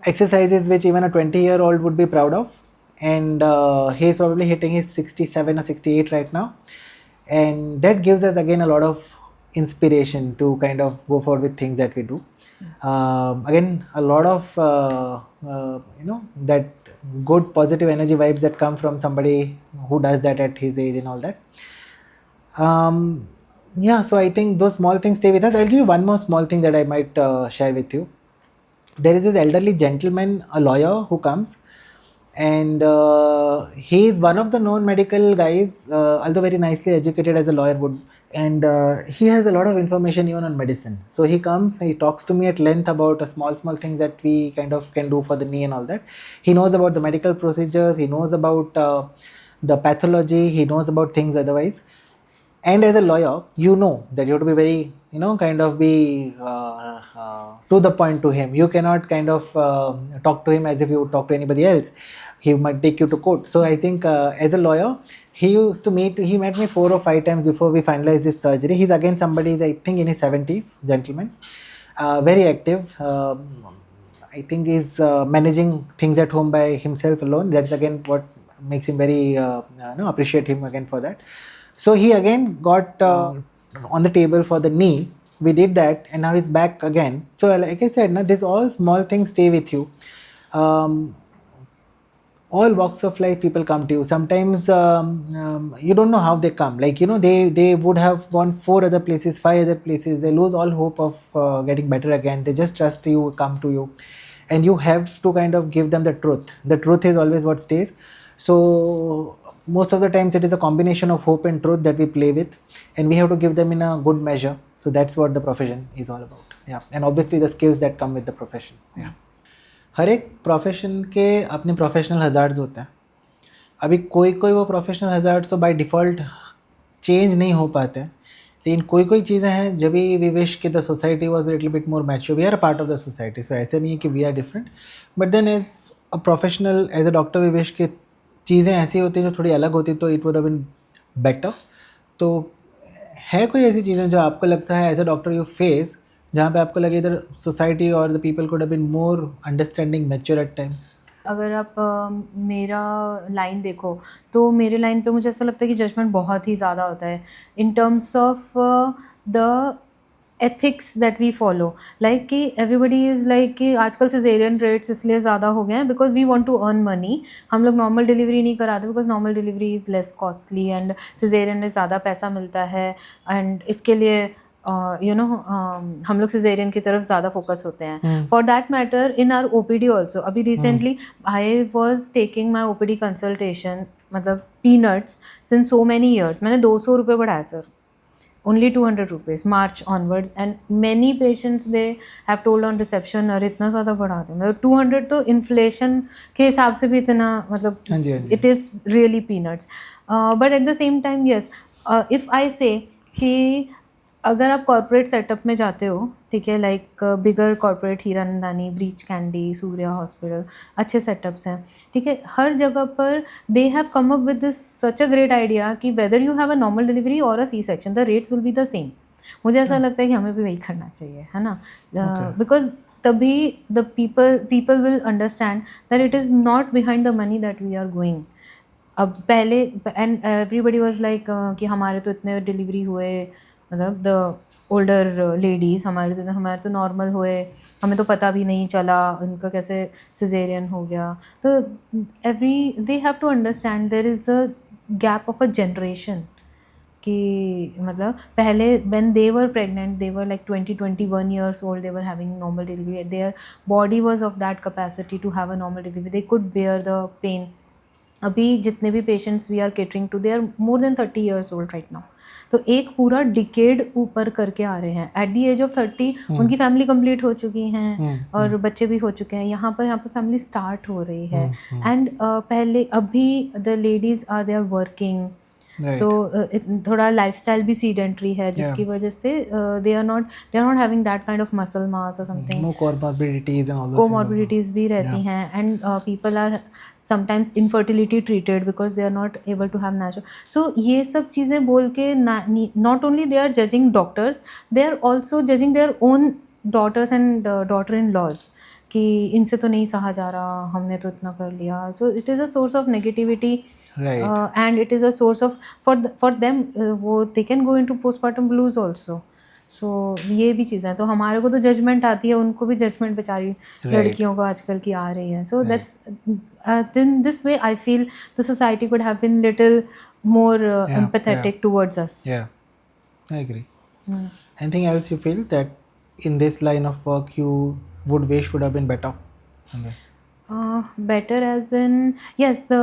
Speaker 1: exercises which even a 20-year-old would be proud of, and he's probably hitting his 67 or 68 right now, and that gives us again a lot of inspiration to kind of go forward with things that we do. Again, a lot of that good positive energy vibes that come from somebody who does that at his age and all that. Yeah, so I think those small things stay with us. I'll give you one more small thing that I might share with you. There is this elderly gentleman, a lawyer, who comes, and he is one of the known medical guys, although very nicely educated as a lawyer would, and he has a lot of information even on medicine. So he comes, he talks to me at length about small things that we kind of can do for the knee and all that. He knows about the medical procedures, he knows about the pathology, he knows about things otherwise. And as a lawyer, that you have to be very kind of be to the point to him. You cannot kind of talk to him as if you would talk to anybody else. He might take you to court. So I think as a lawyer, he met me 4 or 5 times before we finalized this surgery. He's again somebody, I think in his 70s, gentleman, very active. I think he's managing things at home by himself alone. That's again what makes him very appreciate him again for that. So he again got on the table for the knee. We did that, and now he's back again. So like I said, this all small things stay with you. All walks of life people come to you. Sometimes you don't know how they come. Like they would have gone 4 other places, 5 other places. They lose all hope of getting better again. They just trust you, come to you, and you have to kind of give them the truth. The truth is always what stays. So most of the times it is a combination of hope and truth that we play with, and we have to give them in a good measure. So that's what the profession is all about. Yeah, and obviously the skills that come with the profession. Yeah. हर एक profession के अपने professional hazards होते हैं. अभी कोई वो professional hazards तो by default change नहीं हो पाते हैं, लेकिन कोई कोई चीज़ें हैं जब भी वी विश कि the society was little bit more mature, we are a part of the society, so ऐसे नहीं है कि we are different, but then as a professional as a doctor we wish कि चीज़ें ऐसी होती जो थोड़ी अलग होती तो it would have been better. तो है कोई ऐसी चीज़ें जो आपको लगता है as a doctor you face जहाँ पे आपको लगे इधर सोसाइटी और the people could have been more understanding mature at times?
Speaker 2: अगर आप मेरा लाइन देखो, तो मेरे लाइन पे मुझे ऐसा लगता है कि जजमेंट बहुत ही ज़्यादा होता है in terms of the ethics that we follow. Like कि एवरीबडी इज़ लाइक कि आजकल सिजेरियन रेट्स इसलिए ज़्यादा हो गए हैं because we want to earn money. हम लोग नॉर्मल डिलीवरी नहीं कराते because normal delivery is less costly and caesarean में ज़्यादा पैसा मिलता है, एंड इसके लिए हम लोग सिजेरियन की तरफ ज़्यादा फोकस होते हैं। For that matter in our OPD also, अभी recently I was taking my OPD consultation, मतलब peanuts since so many years. मैंने 200 रुपये बढ़ाया sir, only 200 rupees March onwards, and many patients they have told on reception अरे इतना ज़्यादा बढ़ा दें, मतलब 200 तो इन्फ्लेशन के हिसाब से भी इतना, मतलब
Speaker 1: हाँ जी, हाँ जी।
Speaker 2: it is really peanuts, but at the same time yes, if I say कि अगर आप कॉर्पोरेट सेटअप में जाते हो, ठीक है, like bigger corporate, Hiranandani, Breach Candy, Surya hospital, अच्छे सेटअप्स हैं, ठीक है, हर जगह पर they have come up with this such a great idea कि whether you have a normal delivery और a C section, the rates will be the same. मुझे ऐसा लगता है कि हमें भी वही करना चाहिए, है ना, बिकॉज तभी the people will understand that it is not behind the money that we are going. अब पहले एंड एवरीबडी वाज लाइक कि हमारे तो इतने डिलीवरी हुए, मतलब द ओल्डर लेडीज़, हमारे तो नॉर्मल हुए, हमें तो पता भी नहीं चला उनका कैसे सिजेरियन हो गया। तो every they have to understand there is a gap of a generation कि मतलब पहले when they were pregnant they were like 20-21 years old, they were having normal delivery, their body was of that capacity to have a normal delivery, they could bear the pain। अभी जितने भी patients we are catering to they are more than 30 years old right now. तो एक पूरा decade ऊपर करके आ रहे हैं, एट दी एज ऑफ 30 उनकी फैमिली कंप्लीट हो चुकी हैं और बच्चे भी हो चुके हैं, यहाँ पर फैमिली स्टार्ट हो रही है। एंड पहले अभी the ladies are they are working, तो थोड़ा लाइफस्टाइल भी सीडेंट्री है जिसकी वजह से they are not having that kind of muscle mass और something,
Speaker 1: more comorbidities and all those things also.
Speaker 2: Comorbidities भी रहती हैं, and people are sometimes infertility treated because they are not able to have natural. So ये सब चीज़ें बोल के not only they are judging doctors, they are also judging their own daughters and daughter in laws कि इनसे तो नहीं सहा जा रहा, हमने तो इतना कर लिया। So it is a source of negativity and it is a source of for them, वो they can go into postmortem blues also. So ये भी चीज़ें हैं, तो हमारे को तो जजमेंट आती है, उनको भी जजमेंट बेचारी लड़कियों को आजकल की आ रही है। So that's in this way I feel the society could have been little more empathetic towards us.
Speaker 1: Yeah, I agree. Anything else you feel that in this line of work you would wish would have been better in this?
Speaker 2: Better as in yes, the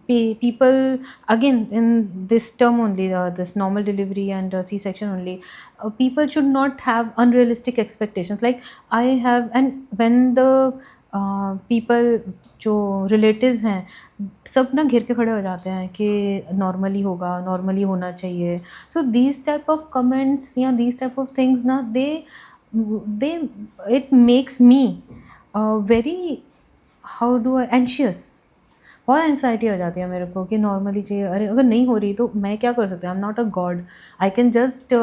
Speaker 2: people again in this term only, this normal delivery and C-section only, people should not have unrealistic expectations like I have, and when the people जो relatives हैं सब ना घिर के खड़े हो जाते हैं कि नॉर्मली होगा, नॉर्मली होना चाहिए। So these type of comments या दीज टाइप ऑफ थिंग्स ना they it makes me very, how do I, anxious, बहुत एंग्जाइटी हो जाती है मेरे को कि नॉर्मली चाहिए। अरे अगर नहीं हो रही तो मैं क्या कर सकती हूँ, I am not a god, I can just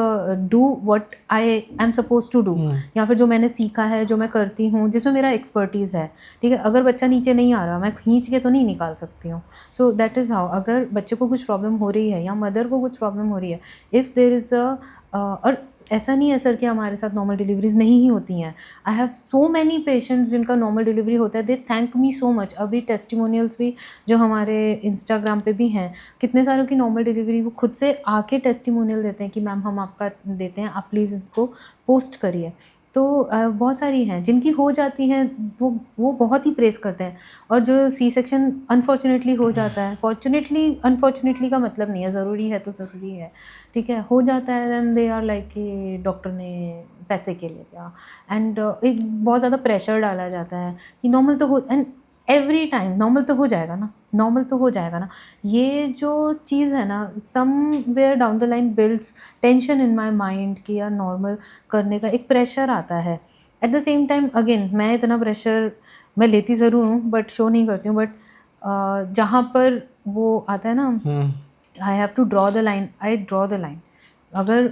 Speaker 2: do what I am suppose to do, या फिर जो मैंने सीखा है, जो मैं करती हूँ, जिसमें मेरा एक्सपर्टीज़ है, ठीक है। अगर बच्चा नीचे नहीं आ रहा, मैं खींच के तो नहीं निकाल सकती हूँ। सो दैट इज़ हाउ, अगर बच्चे को कुछ प्रॉब्लम हो रही है या मदर को कुछ प्रॉब्लम हो रही है, इफ़ देर इज़ अ, और ऐसा नहीं है सर कि हमारे साथ नॉर्मल डिलीवरीज नहीं ही होती हैं। I have so many patients जिनका नॉर्मल डिलीवरी होता है, दे थैंक मी सो मच। अभी टेस्टिमोनियल्स भी जो हमारे इंस्टाग्राम पे भी हैं, कितने सारों की नॉर्मल डिलीवरी वो खुद से आके टेस्टिमोनियल देते हैं कि मैम हम आपका देते हैं, आप प्लीज़ इनको पोस्ट करिए। तो बहुत सारी हैं जिनकी हो जाती हैं, वो बहुत ही प्रेस करते हैं। और जो सी सेक्शन अनफॉर्चुनेटली हो जाता है, फॉर्चुनेटली अनफॉर्चुनेटली का मतलब नहीं है, ज़रूरी है तो ज़रूरी है, ठीक है, हो जाता है, देन दे आर लाइक कि डॉक्टर ने पैसे के लिए क्या, एंड एक बहुत ज़्यादा प्रेशर डाला जाता है कि नॉर्मल तो हो, एंड एवरी टाइम नॉर्मल तो हो जाएगा ना, नॉर्मल तो हो जाएगा ना। ये जो चीज़ है ना, somewhere down the line builds tension in my mind कि यार नॉर्मल करने का एक प्रेशर आता है। Eight the same time again मैं इतना प्रेशर मैं लेती ज़रूर हूँ बट शो नहीं करती हूँ, बट जहाँ पर वो आता है ना, I have to draw the line, I draw the line. अगर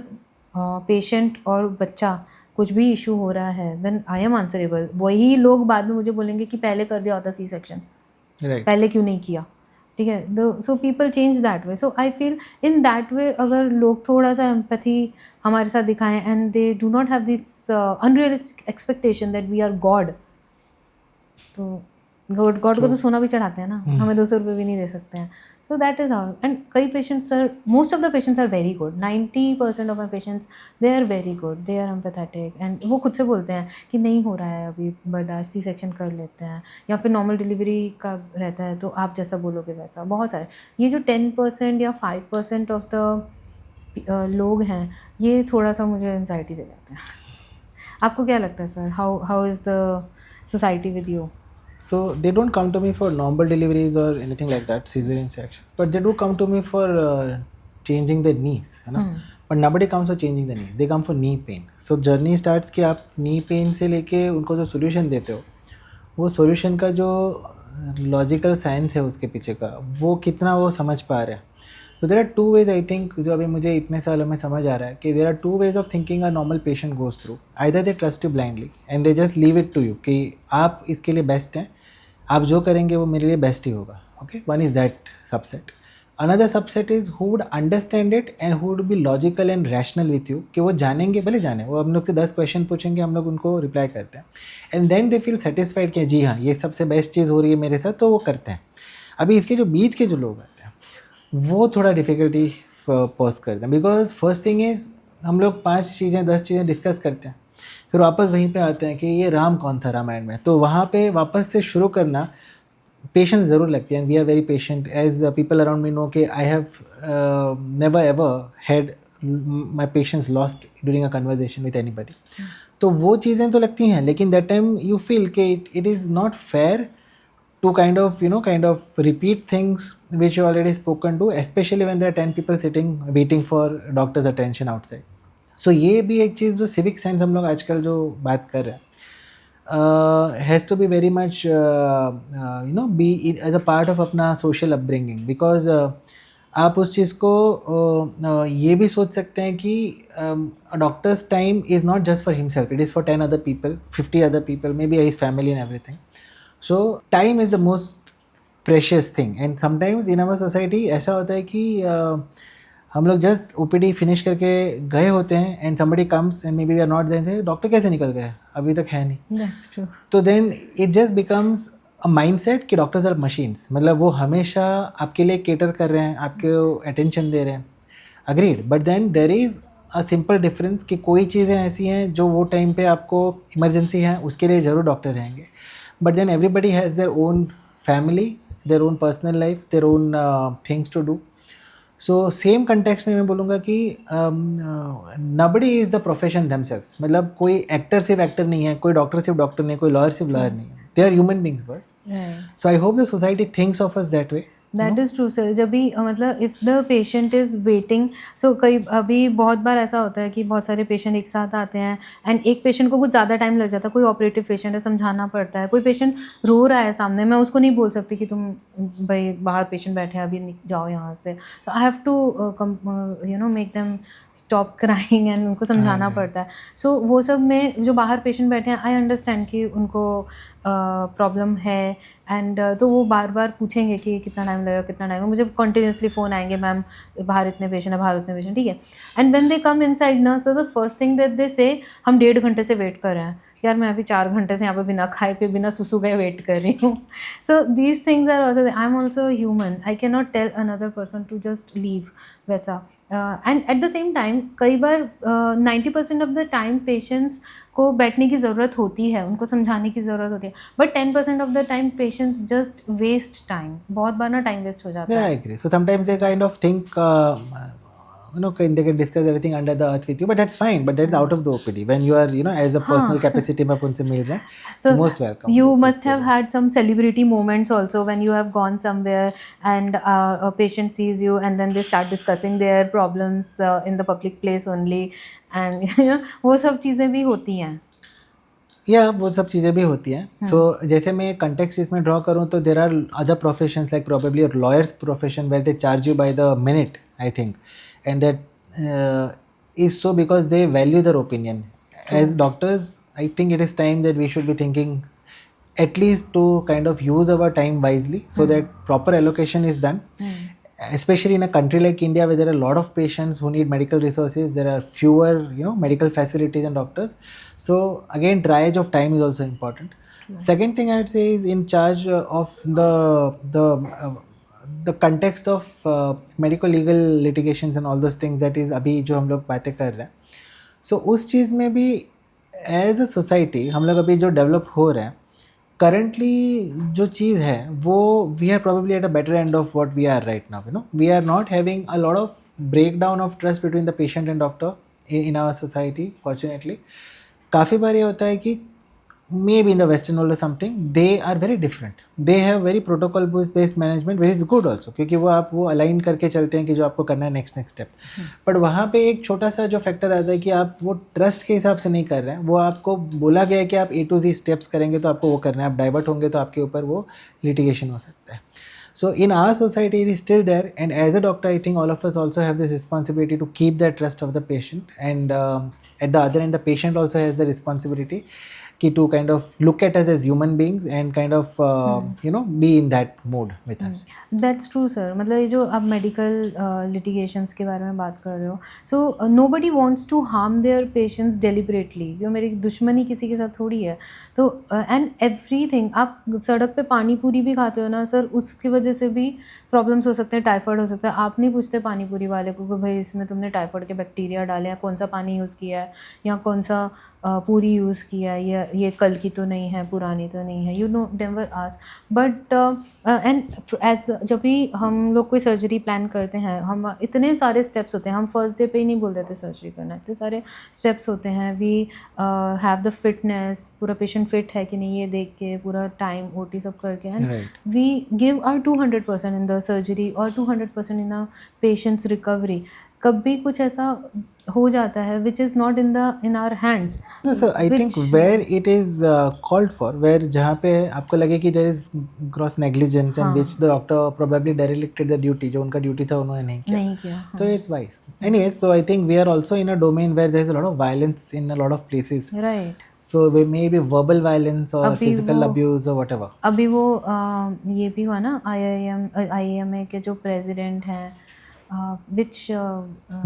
Speaker 2: पेशेंट और बच्चा कुछ भी इशू हो रहा है देन आई एम आंसरेबल। वही लोग बाद में मुझे बोलेंगे कि पहले कर दिया होता सी सेक्शन,
Speaker 1: राइट।
Speaker 2: पहले क्यों नहीं किया, ठीक है। So people change that way. So I feel in that way अगर लोग थोड़ा सा एम्पैथी हमारे साथ दिखाएं and they do not have this unrealistic expectation that we are god, तो गॉड को तो सोना भी चढ़ाते हैं ना, हमें 200 रुपये भी नहीं दे सकते हैं। So that is how. And कई patients are, most of the patients are very good, 90% of my patients they are very good, they are empathetic and वो खुद से बोलते हैं कि नहीं हो रहा है अभी बर्दाश्त, सी सेक्शन कर लेते हैं, या फिर नॉर्मल डिलीवरी का रहता है तो आप जैसा बोलोगे वैसा। बहुत सारे ये जो 10% या 5% ऑफ द लोग हैं, ये थोड़ा सा मुझे एनजाइटी दे जाते हैं। आपको क्या लगता है sir, how is the society with you?
Speaker 1: So they don't come to me for normal deliveries or anything like that, cesarean section, but they do come to me for changing their knees, है ना। But nobody comes for changing the knees, they come for knee pain. So journey starts कि आप knee pain से लेके उनको जो solution देते हो, वो solution का जो logical science है उसके पीछे का, वो कितना वो समझ पा रहे हैं। So there are two ways I think, जो अभी मुझे इतने सालों में समझ आ रहा है कि there are two ways of thinking a normal patient goes through. Either they trust you blindly and they just leave it to you कि आप इसके लिए बेस्ट हैं, आप जो करेंगे वो मेरे लिए बेस्ट ही होगा। Okay, one is that subset. Another subset is who would understand it and who would be logical and rational with you, कि वो जानेंगे, भले जाने, वो हम लोग से 10 क्वेश्चन पूछेंगे, हम लोग उनको रिप्लाई करते हैं and then they feel satisfied कि जी हाँ ये सबसे बेस्ट चीज़ हो रही है मेरे साथ, तो वो करते हैं। अभी इसके जो बीच के जो लोग आते हैं वो थोड़ा डिफ़िकल्टी पोज करते हैं, बिकॉज फर्स्ट थिंग इज़ हम लोग 5 चीज़ें 10 चीज़ें डिस्कस करते हैं, फिर वापस वहीं पे आते हैं कि ये राम कौन था रामायण में, तो वहाँ पे वापस से शुरू करना पेशेंस ज़रूर लगती है। And we are very patient as people around me know कि I have never ever had my patience lost during a conversation with anybody. तो वो चीज़ें तो लगती हैं, लेकिन दैट टाइम यू फील कि it is not fair to kind of repeat things which you already spoken to, especially when there are 10 people sitting waiting for doctor's attention outside. So ये भी एक चीज़ जो civic sense हम लोग आजकल जो बात कर रहे हैं has to be very much be as a part of अपना social upbringing, because आप उस चीज़ को ये भी सोच सकते हैं कि doctors time is not just for himself, it is for 10 other people, 50 other people, maybe his family and everything. So time is the most precious thing, and sometimes in our society ऐसा होता है कि हम लोग just OPD finish करके गए होते हैं and somebody comes and maybe we are not there, doctor कैसे निकल गए, अभी तक है नहीं।
Speaker 2: That's true.
Speaker 1: तो then it just becomes a mindset कि डॉक्टर्स आर मशीन्स, मतलब वो हमेशा आपके लिए केटर कर रहे हैं, आपको अटेंशन दे रहे हैं, agreed, but then there is a simple difference कि कोई चीज़ें ऐसी हैं जो वो टाइम पे आपको इमरजेंसी है, उसके लिए ज़रूर डॉक्टर रहेंगे, but then everybody has their own family, their own personal life, their own things to do. So same context में मैं बोलूँगा कि nobody is the profession themselves, मतलब कोई एक्टर सिर्फ एक्टर नहीं है, कोई डॉक्टर सिर्फ डॉक्टर नहीं है, कोई लॉयर सिर्फ लॉयर नहीं है, they are human beings first.
Speaker 2: Right.
Speaker 1: So I hope the society thinks of us that way.
Speaker 2: That is true sir. जब भी मतलब if the patient is waiting, so कई अभी बहुत बार ऐसा होता है कि बहुत सारे पेशेंट एक साथ आते हैं एंड एक पेशेंट को कुछ ज़्यादा टाइम लग जाता है, कोई ऑपरेटिव पेशेंट है, समझाना पड़ता है, कोई पेशेंट रो रहा है सामने, मैं उसको नहीं बोल सकती कि तुम भाई बाहर पेशेंट बैठे हैं अभी जाओ यहाँ से, I have to make them stop crying and उनको समझाना पड़ता है। सो वो सब में जो बाहर पेशेंट बैठे हैं, आई अंडरस्टैंड कि उनको प्रॉब्लम है एंड तो वो बार बार पूछेंगे कि कितना टाइम लगेगा, कितना टाइम, मुझे कंटिन्यूसली फ़ोन आएंगे, मैम बाहर इतने पेशेंट है, बाहर उतने पेशेंट, ठीक है। And when they come inside ना, so the first thing that they say, हम 1.5 घंटे से वेट कर रहे हैं, यार मैं अभी 4 घंटे से यहाँ पे बिना खाए पे बिना सुसु गए वेट कर रही हूँ। So these things are also, I am also human, I can not tell another person to just leave वैसा। And at the same time कई बार 90% ऑफ द टाइम पेशेंट्स को बैठने की ज़रूरत होती है, उनको समझाने की ज़रूरत होती है, but 10% of the time patients just waste time, बहुत बार ना टाइम वेस्ट हो जाता है।
Speaker 1: Yeah, I agree. So sometimes they kind of think they can discuss everything under the earth with you, but that's fine, but that's out of the OPD when you are as a personal capacity में आप उनसे मिल रहे हैं, so most welcome.
Speaker 2: You must have had some celebrity moments also when you have gone somewhere and a patient sees you and then they start discussing their problems in the public place only and वो सब चीज़ें भी होती हैं.
Speaker 1: या वो सब चीज़ें भी होती हैं. सो जैसे मैं कंटेक्स्ट इसमें ड्रॉ करूँ तो there are other professions like probably lawyers profession where they charge you by the minute, I think, and that is so because they value their opinion. As doctors, I think it is time that we should be thinking at least to kind of use our time wisely so that proper allocation is done. Especially in a country like India where there are a lot of patients who need medical resources, there are fewer medical facilities and doctors. So again, triage of time is also important. Second thing I would say is in charge of the context of medical legal litigations and all those things, that is अभी जो हम लोग बातें कर रहे हैं. So उस चीज़ में भी एज अ सोसाइटी हम लोग अभी जो डेवलप हो रहे हैं currently जो चीज़ है वो we are probably at a better end of what we are right now. We are not having a lot of breakdown of trust between the patient and doctor in our society, fortunately. काफ़ी बार ये होता है कि maybe in the Western world or something, they are very different. They have very protocol based management, which is good also, क्योंकि वो आप वो align करके चलते हैं कि जो आपको करना है नेक्स्ट स्टेप. बट वहाँ पे एक छोटा सा जो फैक्टर आता है कि आप वो ट्रस्ट के हिसाब से नहीं कर रहे हैं. वो आपको बोला गया है कि आप A to Z स्टेप्स करेंगे तो आपको वो करना है, आप डाइवर्ट होंगे तो आपके ऊपर वो लिटिगेशन हो सकता है. So in our society it is still there, and as a doctor I think all of us also have this responsibility to keep that trust of the patient, and at the other end the patient also has the responsibility to kind of look at us as human beings and kind of be in that mode with us.
Speaker 2: That's true sir. मतलब ये जो आप medical litigations के बारे में बात कर रहे हो, so nobody wants to harm their patients deliberately. जो मेरी दुश्मनी किसी के साथ थोड़ी है. तो and everything, आप सड़क पे पानी पूरी भी खाते हो ना सर, उसकी वजह से भी प्रॉब्लम्स हो सकते हैं, टाइफाइड हो सकता है. आप नहीं पूछते पानी पूरी वाले को कि भाई इसमें तुमने टाइफाइड के बैक्टीरिया डाले हैं, कौन सा पानी यूज़ किया है या कौन सा पूरी यूज़ किया है, या ये कल की तो नहीं है, पुरानी तो नहीं है. You know never ask. But and as जब भी हम लोग कोई सर्जरी प्लान करते हैं, हम इतने सारे स्टेप्स होते हैं. हम फर्स्ट डे पे ही नहीं बोल देते सर्जरी करना, इतने सारे स्टेप्स होते हैं. वी हैव द फिटनेस, पूरा पेशेंट फिट है कि नहीं ये देख के, पूरा टाइम OT सब करके, and we give our 200% in the surgery और 200% इन द पेशेंट्स रिकवरी. कभी कुछ ऐसा हो जाता है which is not in our hands.
Speaker 1: No, so I think where it is called for, where जहाँ पे आपको लगे कि there is gross negligence and which the doctor probably derelicted the duty, जो उनका ड्यूटी था उन्होंने नहीं किया. तो it's wise. Anyway, so I think we are also in a domain where there is a lot of violence in a lot of places.
Speaker 2: Right.
Speaker 1: So we may be verbal violence or physical abuse or whatever.
Speaker 2: अभी वो ये भी हुआ ना, IIMA के जो president हैं, which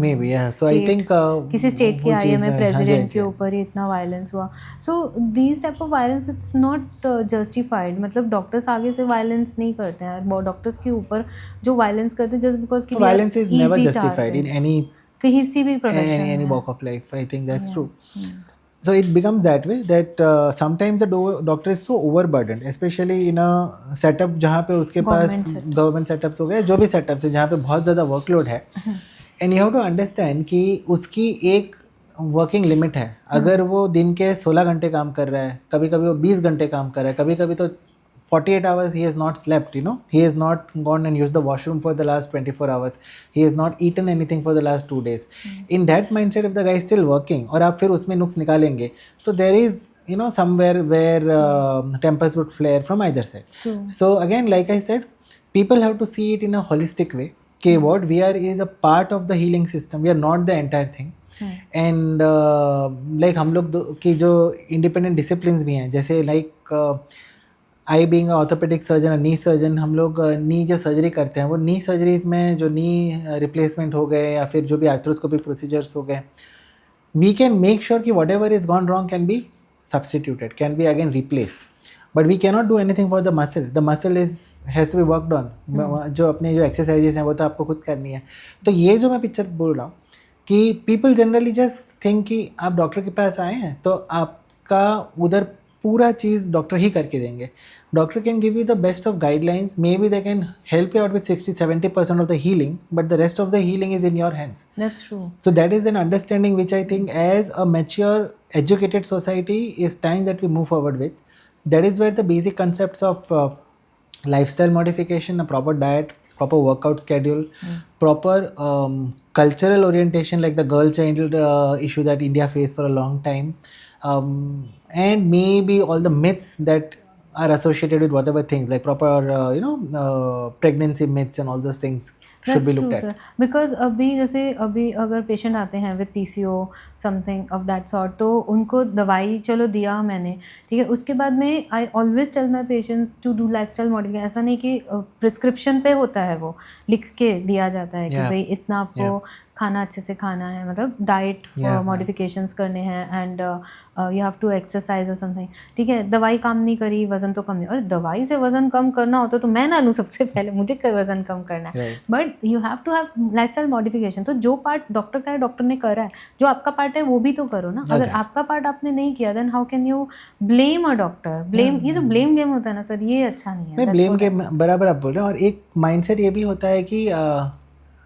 Speaker 1: maybe yeah. So I think
Speaker 2: किसी स्टेट के IIMA प्रेसिडेंट के ऊपर ही इतना वायलेंस हुआ. सो these type of violence it's not justified. मतलब डॉक्टर्स आगे से वायलेंस नहीं करते हैं, डॉक्टर्स के ऊपर जो वायलेंस करते हैं जस्ट बिकॉज कि
Speaker 1: violence is never justified in any
Speaker 2: किसी भी profession,
Speaker 1: any walk of life. I think that's true. So it becomes that way that sometimes the doctor is so overburdened, especially in a setup जहाँ पे उसके पास government setups हो गए, जो भी setups है जहाँ पे बहुत ज़्यादा वर्कलोड है, and you have to understand कि उसकी एक वर्किंग लिमिट है. अगर वो दिन के 16 घंटे काम कर रहा है, कभी कभी वो 20 घंटे काम कर रहा है, कभी कभी तो 48 hours he has not slept, he has not gone and used the washroom for the last 24 hours, he has not eaten anything for the last 2 days. In that mindset if the guy is still working और आप फिर उसमें नुक्स निकालेंगे तो there is somewhere where tempers would flare from either side. So again, like I said, people have to see it in a holistic way कि what we are is a part of the healing system, we are not the entire thing. And like हम लोग की जो independent disciplines भी हैं, जैसे like I being orthopaedic surgeon, knee surgeon, हम लोग नी जो सर्जरी करते हैं वो नी सर्जरीज में जो नी रिप्लेसमेंट हो गए या फिर जो भी आर्थ्रोस्कोपिक प्रोसीजर्स हो गए, वी कैन मेक श्योर कि whatever is gone wrong can be substituted, can be again replaced. But we cannot do anything for the muscle. The muscle is has to be worked on. जो अपने जो exercises हैं वो तो आपको खुद करनी है. तो ये जो मैं पिक्चर बोल रहा हूँ कि पीपल जनरली जस्ट थिंक कि आप डॉक्टर के पास आए हैं तो आपका उधर पूरा चीज़ डॉक्टर ही करके देंगे. Doctor can give you the best of guidelines. Maybe they can help you out with 60-70% of the healing, but the rest of the healing is in your hands.
Speaker 2: That's true.
Speaker 1: So that is an understanding which I think, as a mature, educated society, is time that we move forward with. That is where the basic concepts of lifestyle modification, a proper diet, proper workout schedule, proper cultural orientation, like the girl child issue that India faced for a long time, and maybe all the myths that are associated with whatever things, like proper pregnancy myths and all those things should be
Speaker 2: That's
Speaker 1: looked
Speaker 2: true,
Speaker 1: at.
Speaker 2: sir. Because अभी अगर patient आते हैं with PCO something of that sort, तो उनको दवाई चलो दिया मैंने, ठीक है, उसके बाद में I always tell my patients to do lifestyle modification. ऐसा नहीं कि प्रिस्क्रिप्शन पे होता है, वो लिख के दिया जाता है कि
Speaker 1: Yeah.
Speaker 2: भाई इतना आपको खाना अच्छे से खाना है, मतलब डाइट
Speaker 1: Yeah,
Speaker 2: मॉडिफिकेशंस करने हैं, and you have to exercise और समथिंग. ठीक है, दवाई काम नहीं करी, वज़न तो कम नहीं, और दवाई से वज़न कम करना होता तो मैं ना लूँ सबसे पहले, मुझे वज़न कम करना है.
Speaker 1: Right.
Speaker 2: But you have to have lifestyle modification. तो जो पार्ट डॉक्टर का है, डॉक्टर ने करा है, जो आपका पार्ट है वो भी तो करो ना. अगर
Speaker 1: Okay.
Speaker 2: आपका पार्ट आपने नहीं किया, then how can you blame a doctor. Blame, ये जो ब्लेम गेम होता है ना सर, ये अच्छा नहीं है.
Speaker 1: नहीं,
Speaker 2: That's
Speaker 1: ब्लेम
Speaker 2: what
Speaker 1: के
Speaker 2: I-
Speaker 1: बराबर आप बोल रहे हैं. और एक माइंडसेट ये भी होता है कि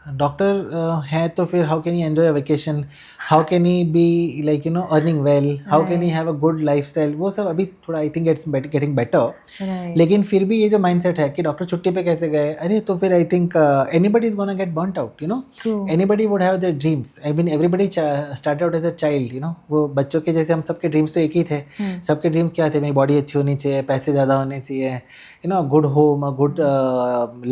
Speaker 1: डॉक्टर है तो फिर how can he enjoy a vacation, how can he be like earning well, how can he have a good lifestyle. वो सब अभी थोड़ा I think it's getting better.
Speaker 2: Right.
Speaker 1: लेकिन फिर भी ये जो माइंडसेट है कि डॉक्टर छुट्टी पे कैसे गए, अरे तो फिर I think anybody is gonna get burnt out.
Speaker 2: True.
Speaker 1: Anybody would have their dreams. I mean everybody start out as a child. वो बच्चों के जैसे हम सबके ड्रीम्स तो एक ही थे. सबके ड्रीम्स क्या थे? मेरी बॉडी अच्छी होनी चाहिए, पैसे ज़्यादा होने चाहिए, a good home, a good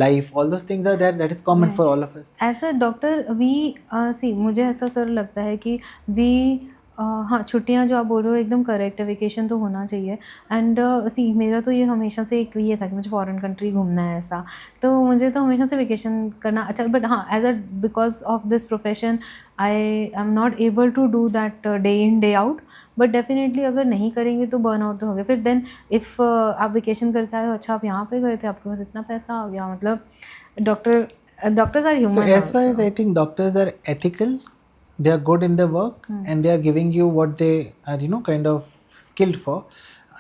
Speaker 1: life. All those things are there. That is common for all of us.
Speaker 2: As a doctor we see, मुझे ऐसा सर लगता है कि वी हाँ, छुट्टियाँ जो आप बोल रहे हो एकदम करेक्ट है, वेकेशन तो होना चाहिए. एंड सी, मेरा तो ये हमेशा से एक ये था कि मुझे फॉरेन कंट्री घूमना है, ऐसा तो मुझे तो हमेशा से वेकेशन करना अच्छा. बट हाँ, as a because of this profession I am not able to do that day in day out. But definitely अगर नहीं करेंगे तो बर्न आउट तो हो गया. फिर देन इफ़ आप वेकेशन करके आए हो, अच्छा आप यहाँ पे गए थे, आपके पास इतना पैसा आ गया, मतलब doctors are
Speaker 1: So
Speaker 2: human
Speaker 1: as far as
Speaker 2: also.
Speaker 1: I think doctors are ethical, they are good in their work, and they are giving you what they are kind of skilled for.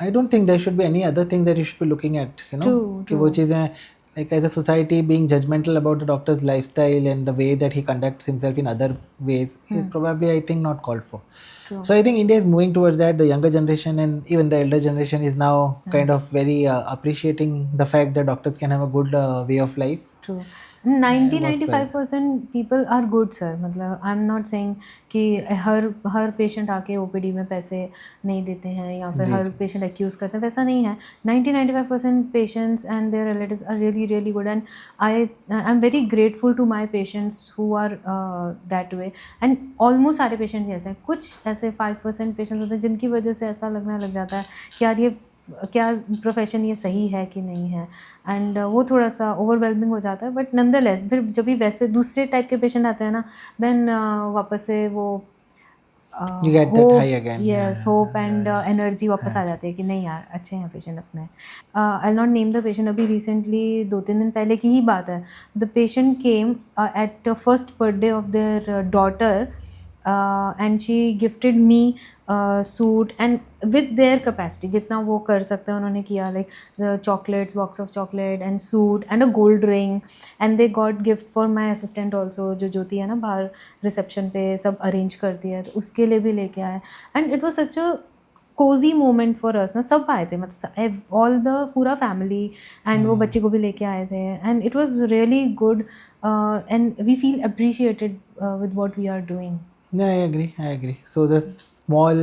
Speaker 1: I don't think there should be any other things that you should be looking at.
Speaker 2: True,
Speaker 1: कि वो चीज़ें, like as a society being judgmental about the doctor's lifestyle and the way that he conducts himself in other ways is probably, I think, not called for.
Speaker 2: True.
Speaker 1: So I think India is moving towards that. The younger generation and even the elder generation is now kind of very appreciating the fact that doctors can have a good way of life.
Speaker 2: True.
Speaker 1: works
Speaker 2: 90-95% people are good sir. मतलब आई am not saying कि हर patient आके OPD में पैसे नहीं देते हैं या फिर हर पेशेंट एक्यूज़ करते हैं, वैसा नहीं है. 90-95% patients and their relatives are really really good, and I am very grateful to my patients who are that way. And almost सारे पेशेंट ऐसे हैं. कुछ ऐसे 5% पेशेंट्स होते हैं जिनकी वजह से ऐसा लगने लग जाता है कि यार ये क्या प्रोफेशन ये सही है कि नहीं है, एंड वो थोड़ा सा ओवरवेलमिंग हो जाता है. बट नंदरलेस फिर जब भी वैसे दूसरे टाइप के पेशेंट आते हैं ना, देन वापस से वो
Speaker 1: You get that high again.
Speaker 2: Yes, hope and energy वापस आ जाती है कि नहीं यार अच्छे हैं पेशेंट अपने. आई नॉट नेम द पेशेंट. अभी रिसेंटली 2-3 दिन पहले की ही बात है. The patient came at first birthday of their daughter, and she gifted me suit, and with their capacity जितना वो कर सकते हैं उन्होंने किया, like chocolates, box of chocolate and suit and a gold ring, and they got gift for my assistant also, जो ज्योति है ना बाहर रिसेप्शन पे सब अरेंज करती है, तो उसके लिए भी लेके आए. And it was such a cozy moment for us ना. सब आए थे, मतलब ऑल द पूरा फैमिली, एंड वो बच्चे को भी लेके आए थे, and it was really good, and we feel appreciated with what we are doing.
Speaker 1: Yeah, I agree. So the small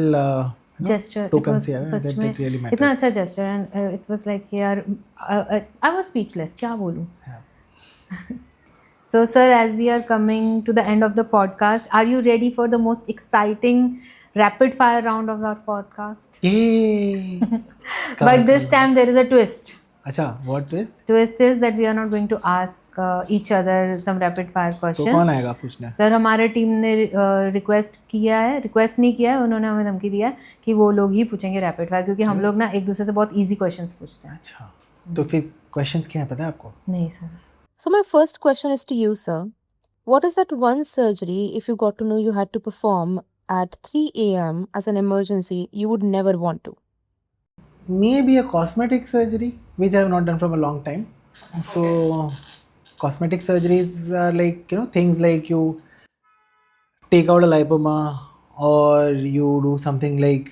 Speaker 2: gesture, it
Speaker 1: tokens
Speaker 2: was
Speaker 1: here,
Speaker 2: such
Speaker 1: that
Speaker 2: में
Speaker 1: really
Speaker 2: इतना
Speaker 1: matters.
Speaker 2: अच्छा gesture, and it was like यार I was speechless, क्या बोलूँ. So sir, as we are coming to the end of the podcast, are you ready for the most exciting rapid fire round of our podcast?
Speaker 1: Yay!
Speaker 2: But this time there is a twist.
Speaker 1: अच्छा, what twist?
Speaker 2: Twist is that we are not going to ask each other some rapid fire
Speaker 1: तो
Speaker 2: questions.
Speaker 1: कौन आएगा पूछने?
Speaker 2: Sir हमारे team ने request नहीं किया है, उन्होंने हमें धमकी दिया है कि वो लोग ही पूछेंगे रैपिड फायर, क्योंकि हम लोग ना एक दूसरे से बहुत इजी क्वेश्चंस पूछते हैं.
Speaker 1: अच्छा, तो फिर क्वेश्चंस क्या है पता है आपको?
Speaker 2: नहीं sir.
Speaker 3: So my first question is to you, sir. What is that one surgery, if you got to know you had to perform at 3 a.m. as an emergency, you would never want to?
Speaker 1: maybe a cosmetic surgery, which I have not done from a long time. So cosmetic surgeries are like, things like you take out a lipoma, or you do something like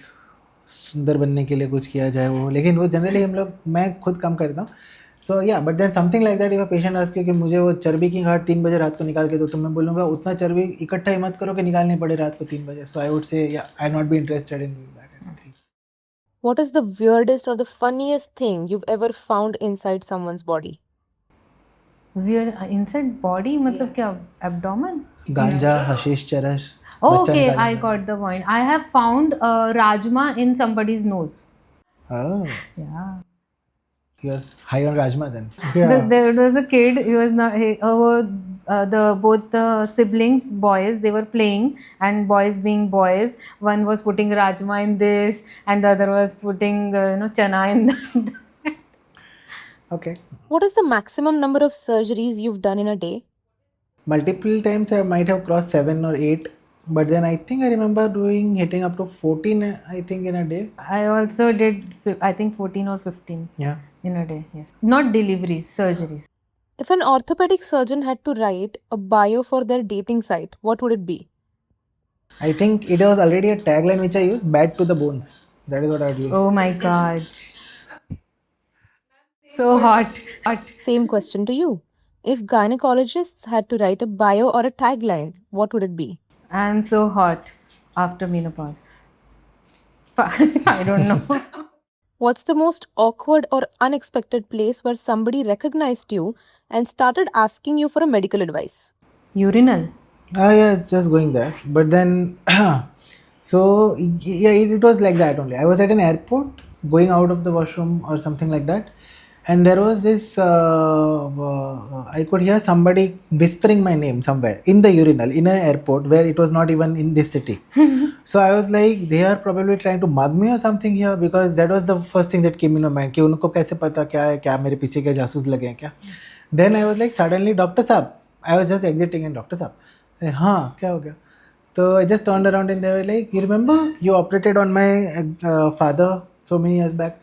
Speaker 1: सुंदर बनने के लिए कुछ किया जाए वो, लेकिन वो जनरली हम लोग, मैं खुद कम करता हूँ. So yeah, but then something like that, if a patient ask you कि मुझे वो चर्बी की गांठ 3 बजे रात को निकाल के दो, तो मैं बोलूँगा उतना चर्बी इकट्ठा ही मत करो कि निकालनी पड़े रात को 3 बजे. सो आई would say yeah, I not be interested in that.
Speaker 3: What is the weirdest or the funniest thing you've ever found inside someone's body?
Speaker 2: Weird inside body मतलब क्या? Abdomen?
Speaker 1: गांजा, हशीश, चरस, बच्चा
Speaker 2: Okay,
Speaker 1: निकालने
Speaker 2: I
Speaker 1: का.
Speaker 2: got the point. I have found rajma in somebody's nose.
Speaker 1: Oh,
Speaker 2: Yeah.
Speaker 1: he was high on Rajma then.
Speaker 2: There was a kid. He was not. The both the siblings, boys, they were playing, and boys being boys, one was putting rajma in this, and the other was putting chana in that.
Speaker 1: Okay.
Speaker 3: What is the maximum number of surgeries you've done in a day?
Speaker 1: Multiple times I might have crossed 7 or 8, but then I think I remember hitting up to 14, I think, in a day.
Speaker 2: I also did. I think 14 or 15
Speaker 1: Yeah.
Speaker 2: in a day. Yes, not deliveries, surgeries.
Speaker 3: If an orthopedic surgeon had to write a bio for their dating site, what would it be?
Speaker 1: I think it was already a tagline which I used, bad to the bones. That is what I would use.
Speaker 2: Oh my god. So hot.
Speaker 3: Same question to you. If gynecologists had to write a bio or a tagline, what would it be?
Speaker 2: I'm so hot after menopause. I don't know.
Speaker 3: What's the most awkward or unexpected place where somebody recognized you and started asking you for a medical advice?
Speaker 2: Urinal.
Speaker 1: Yeah, it's just going there. But then, so yeah, it was like that only. I was at an airport going out of the washroom or something like that, and there was this. I could hear somebody whispering my name somewhere in the urinal in an airport where it was not even in this city. So I was like, they are probably trying to mug me or something here, because that was the first thing that came in my mind. कि उनको कैसे पता क्या है, क्या मेरे पीछे के जासूस लगे हैं क्या. Then I was like, suddenly, Doctor Saab. I was just exiting and Doctor Saab. हाँ, क्या हो गया? So I just turned around and they were like, you remember you operated on my father so many years back?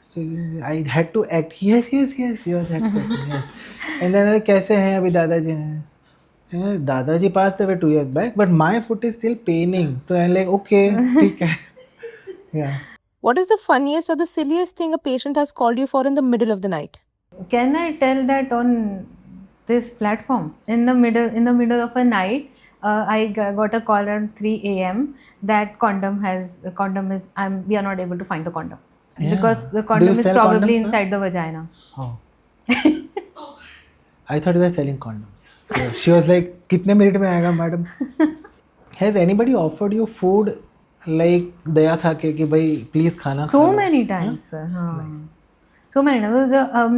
Speaker 1: So I had to act. Yes, you are that person. Yes. And then कैसे हैं अभी दादाजी हैं? दादाजी passed away 2 years back, but my foot is still paining. So I'm like, okay, ठीक है. Yeah.
Speaker 3: What is the funniest or the silliest thing a patient has called you for in the middle of the night?
Speaker 2: Can I tell that on this platform? In the middle of a night, I got a call around 3 a.m. that we are not able to find the condom.
Speaker 1: Yeah.
Speaker 2: Because the
Speaker 1: Do
Speaker 2: condom
Speaker 1: you
Speaker 2: is
Speaker 1: sell
Speaker 2: probably
Speaker 1: condoms, ma'am?
Speaker 2: inside the vagina.
Speaker 1: Oh. I thought you were selling condoms. So she was like, कितने minute में आएगा madam? Has anybody offered you food like दया खा के कि भाई please खाना
Speaker 2: So
Speaker 1: खा लो?
Speaker 2: many times, sir. हाँ. So many times.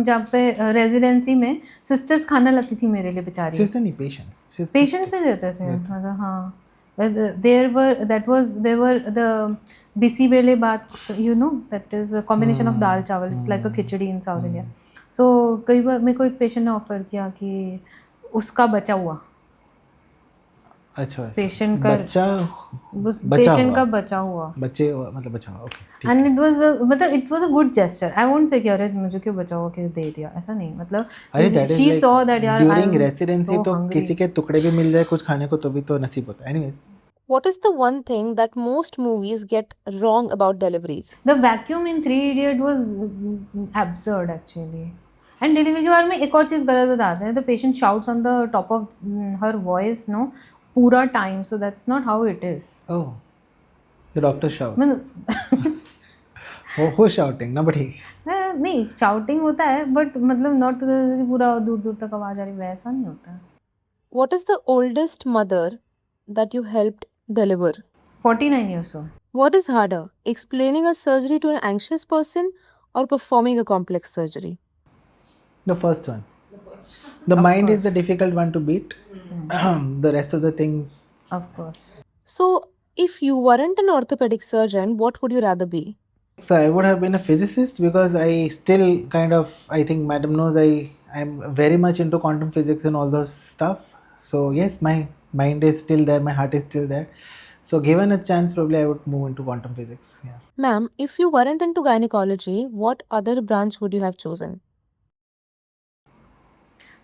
Speaker 2: जब पे रेजिडेंसी में सिस्टर्स खाना लाती थी मेरे लिए बेचारी.
Speaker 1: Sister नहीं, patients.
Speaker 2: पेशेंट्स भी देते थे. मतलब हाँ. There were the bisi bele baat, that is a combination of dal chawal. It's like a khichdi in South India. So कई बार मेरे को एक पेशेंट ने ऑफर किया कि उसका बचा हुआ
Speaker 1: अच्छा.
Speaker 2: पेशेंट का
Speaker 1: बच्चा
Speaker 2: उस
Speaker 1: बचा
Speaker 2: पेशेंट
Speaker 1: हुआ.
Speaker 2: का बचा हुआ
Speaker 1: बच्चे मतलब बचा हुआ. Okay.
Speaker 2: एंड इट वाज मतलब it was a good gesture. I won't say कि अरे मुझे क्यों बचा हुआ कि दे दिया, ऐसा नहीं. मतलब
Speaker 1: अरे that is
Speaker 2: she
Speaker 1: like
Speaker 2: saw that यार
Speaker 1: during residency तो किसी के टुकड़े भी मिल जाए कुछ खाने को तो भी तो नसीब होता है. Anyways.
Speaker 3: What is the one thing that most movies get wrong about deliveries?
Speaker 2: The vacuum in 3 idiot was absurd actually. And delivery के बारे में एक और चीज़ गलत बताते हैं. The patient shouts on the top of her voice पूरा time. So that's not how it is.
Speaker 1: Oh. The doctor shouts. Who's shouting? Nobody.
Speaker 2: नहीं, शाउटिंग होता है बट मतलब नॉट पूरा दूर दूर तक आवाज़ आ रही, वैसा नहीं होता है.
Speaker 3: What is the oldest mother that you helped deliver?
Speaker 2: 49 years old.
Speaker 3: What is harder, explaining a surgery to an anxious person or performing a complex surgery?
Speaker 1: The first one. The mind is the difficult one to beat. The rest of the things.
Speaker 2: Of course.
Speaker 3: So, if you weren't an orthopedic surgeon, what would you rather be?
Speaker 1: So I would have been a physicist, because I still kind of, I think Madam knows, I'm very much into quantum physics and all those stuff. So yes, my mind is still there, my heart is still there. So given a chance, probably I would move into quantum physics. Yeah.
Speaker 3: Ma'am, if you weren't into gynecology, what other branch would you have chosen?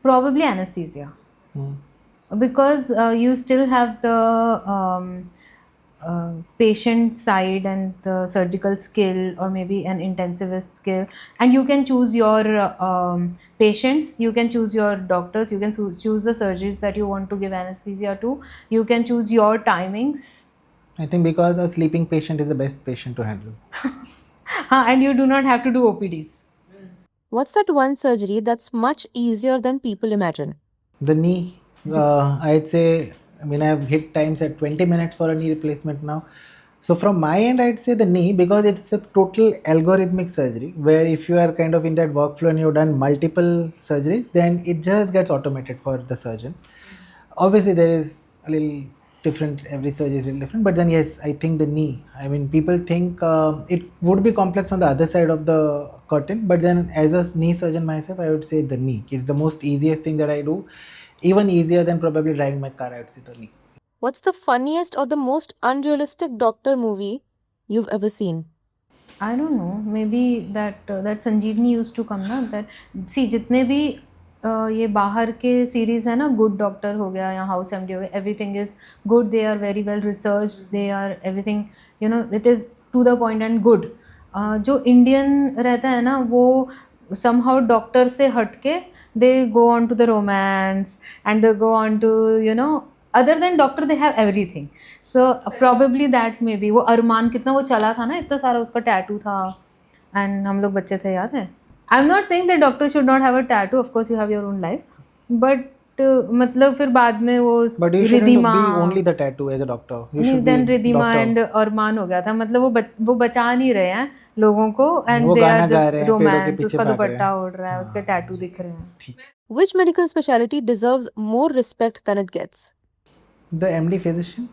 Speaker 2: Probably anesthesia.
Speaker 1: Hmm.
Speaker 2: Because you still have the patient side and the surgical skill, or maybe an intensivist skill, and you can choose your patients, you can choose your doctors, you can choose the surgeries that you want to give anesthesia to, you can choose your timings.
Speaker 1: I think because a sleeping patient is the best patient to handle.
Speaker 2: And you do not have to do OPDs.
Speaker 3: What's that one surgery that's much easier than people imagine?
Speaker 1: The knee, I'd say, I mean, I've hit times at 20 minutes for a knee replacement now. So from my end, I'd say the knee, because it's a total algorithmic surgery where if you are kind of in that workflow and you've done multiple surgeries, then it just gets automated for the surgeon. Obviously, there is a little different, every surgery is little different, but then yes, I think the knee. I mean, people think it would be complex on the other side of the curtain, but then as a knee surgeon myself, I would say the knee. It's the most easiest thing that I do, even easier than probably driving my car, I would say the knee.
Speaker 3: What's the funniest or the most unrealistic doctor movie you've ever seen?
Speaker 2: I don't know, maybe that Sanjeevani used to come ना, that see जितने भी ये बाहर के series है ना, good doctor हो गया या हाउस एमडी हो गया, everything is good, they are very well research, they are everything, you know, it is to the point and good. जो इंडियन रहता है ना, वो somehow डॉक्टर से हटके they go on to the romance and they go on to, you know, other than doctor they have everything. So probably that maybe वो अरमान कितना वो चला था ना, इतना सारा उसका टैटू था, एंड हम लोग बच्चे थे, याद है. आई am not saying that doctor should not have a tattoo, of course you have your own life, but मतलब फिर बाद में वो
Speaker 1: But you shouldn't
Speaker 2: Ridhima,
Speaker 1: be only the tattoo as a doctor. You
Speaker 2: नहीं,
Speaker 1: should
Speaker 2: then
Speaker 1: be
Speaker 2: Ridhima
Speaker 1: doctor.
Speaker 2: And Armaan हो गया था. मतलब वो बचा नहीं रहे हैं लोगों को, एंड
Speaker 1: वो
Speaker 2: दे
Speaker 1: गाना
Speaker 2: आर
Speaker 1: गा
Speaker 2: जस्ट
Speaker 1: रहे हैं, पेड़ों के
Speaker 2: रोमांस,
Speaker 1: पीछे
Speaker 2: उसका
Speaker 1: भाग रहे
Speaker 2: दुपट्टा
Speaker 1: हैं.
Speaker 2: उड़ रहा है, उसके टैटू दिख रहे हैं.
Speaker 1: ठीक.
Speaker 3: Which medical specialty deserves more respect than it gets?
Speaker 1: The MD physician,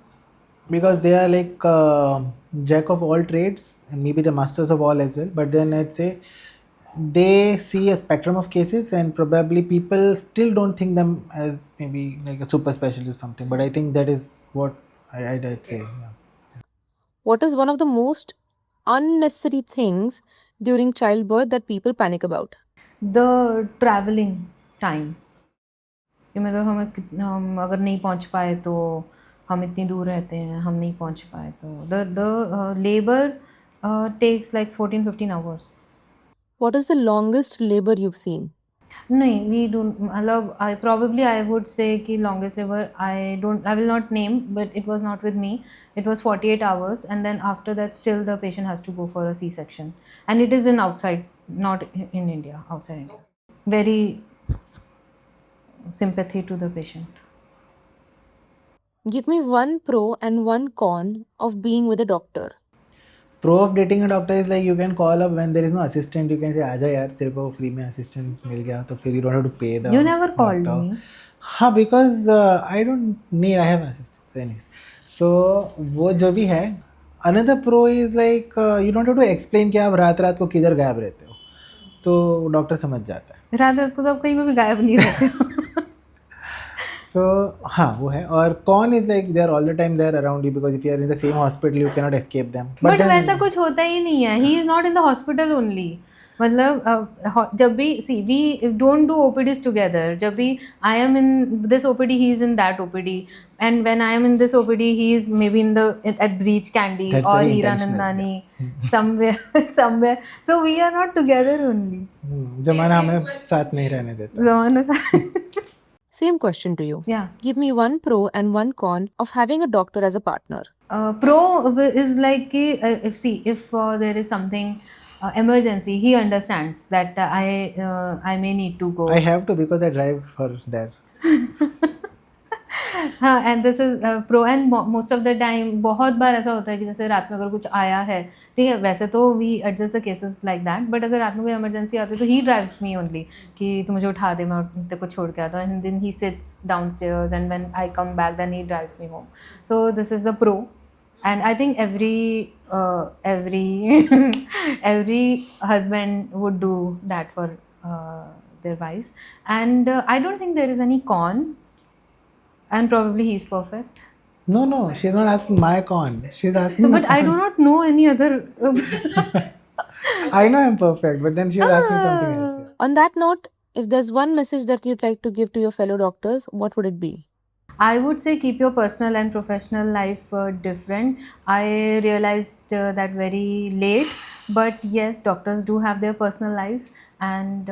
Speaker 1: because they are like jack of all trades and maybe the masters of all as well, but then I'd say they see a spectrum of cases and probably people still don't think them as maybe like a super specialist or something, but I think that is what I'd say. Yeah.
Speaker 3: What is one of the most unnecessary things during childbirth that people panic about?
Speaker 2: The travelling time, कि मतलब हम अगर नहीं पहुंच पाए तो, हम इतनी दूर रहते हैं, हम नहीं पहुंच पाए तो, the labour takes like 14-15 hours.
Speaker 3: What is the longest labor you've seen?
Speaker 2: नहीं, वी डोंट, मतलब आई वुड से कि longest labour, I will not name, but it was not with me. It was 48 hours, and then after that still the patient has to go for a C section, and it is in outside, not in India, outside India. Very sympathy to the patient.
Speaker 3: Give me one pro and one con of being with a doctor.
Speaker 1: Pro of dating a doctor is like you can call up when there is no assistant, you can say आजा यार तेरे को free में assistant मिल गया, तो फिर you don't have to pay the
Speaker 2: You never called
Speaker 1: doctor.
Speaker 2: me.
Speaker 1: हाँ, because I don't need, I have assistant. So anyways, so वो जो भी है. Another pro is like you don't have to explain कि आप रात रात को किधर गायब रहते हो, तो डॉक्टर समझ जाता है.
Speaker 2: रात रात को तो आप कहीं पे भी गायब नहीं रहते हो.
Speaker 1: So हाँ वो है. और कौन is like they are all the time there around you, because if you are in the same hospital you can not escape them.
Speaker 2: But वैसा कुछ होता ही नहीं है. He is not in the hospital only. मतलब जब भी see we don't do OPDs together, जब भी I am in this OPD he is in that OPD, and when I am in this OPD he is maybe in the at Breach Candy
Speaker 1: That's
Speaker 2: और
Speaker 1: very
Speaker 2: Heera
Speaker 1: intentional,
Speaker 2: नंदानी somewhere. So we are not together only.
Speaker 1: जमाना हमें साथ नहीं रहने देता.
Speaker 2: जमाना सा.
Speaker 3: Same question to you.
Speaker 2: Yeah.
Speaker 3: Give me one pro and one con of having a doctor as a partner.
Speaker 2: Pro is like कि if there is something emergency, he understands that I may need to go.
Speaker 1: I have to because I drive for there.
Speaker 2: हाँ, and this is pro. And most of the time बहुत बार ऐसा होता है कि जैसे रात में अगर कुछ आया है, ठीक है, वैसे तो we adjust the cases like that, but अगर रात में कोई इमरजेंसी आती है तो ही ड्राइव्स मी ओनली, कि तू मुझे उठा दे, मैं तेरे को छोड़ के आता हूँ, and then he sits downstairs, and when I come back then he drives me home. So this is the pro. And I think every husband would do that for their wives. And I don't think there is any con. And probably he's perfect.
Speaker 1: No, she's not asking my con. She's asking
Speaker 2: So,
Speaker 1: my
Speaker 2: but I do
Speaker 1: con.
Speaker 2: not know any other.
Speaker 1: I know I'm perfect, but then she was asking something else.
Speaker 2: Ah.
Speaker 1: Yeah.
Speaker 3: On that note, if there's one message that you'd like to give to your fellow doctors, what would it be?
Speaker 2: I would say keep your personal and professional life different. I realized that very late, but yes, doctors do have their personal lives, and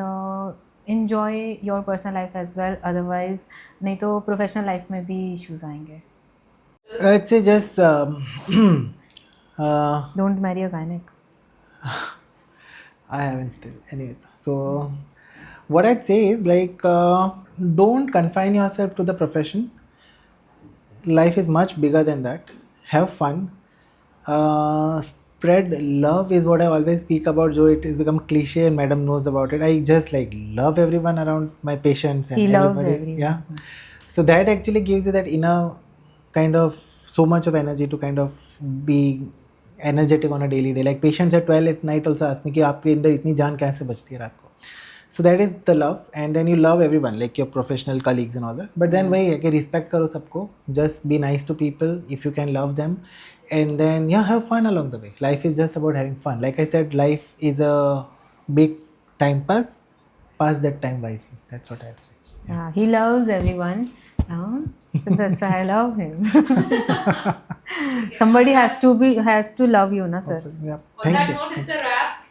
Speaker 2: enjoy your personal life as well. Otherwise, नहीं तो professional life में भी issues आएंगे.
Speaker 1: I'd say just uh,
Speaker 2: Don't marry a gynec.
Speaker 1: I haven't still. Anyways, so what I'd say is like don't confine yourself to the profession. Life is much bigger than that. Have fun. Spread love is what I always speak about. Joe, it has become cliche, and Madam knows about it. I just like love everyone around my patients and
Speaker 2: He loves
Speaker 1: everybody.
Speaker 2: everyone.
Speaker 1: Yeah. So that actually gives you that inner kind of so much of energy to kind of be energetic on a daily day. Like patients at 12 at night also ask me कि आपके अंदर इतनी जान कैसे बचती है रात को. So that is the love, and then you love everyone, like your professional colleagues and all that. But then वही है कि respect करो सबको. Just be nice to people if you can love them, and then yeah, have fun along the way. Life is just about having fun. Like I said, life is a big time pass. Pass that time wisely. That's what I'd say.
Speaker 2: Yeah, he loves everyone. So that's why I love him. Somebody has to love you, na sir.
Speaker 1: Yeah.
Speaker 4: On
Speaker 1: Thank
Speaker 4: that
Speaker 1: you.
Speaker 4: note, it's a wrap.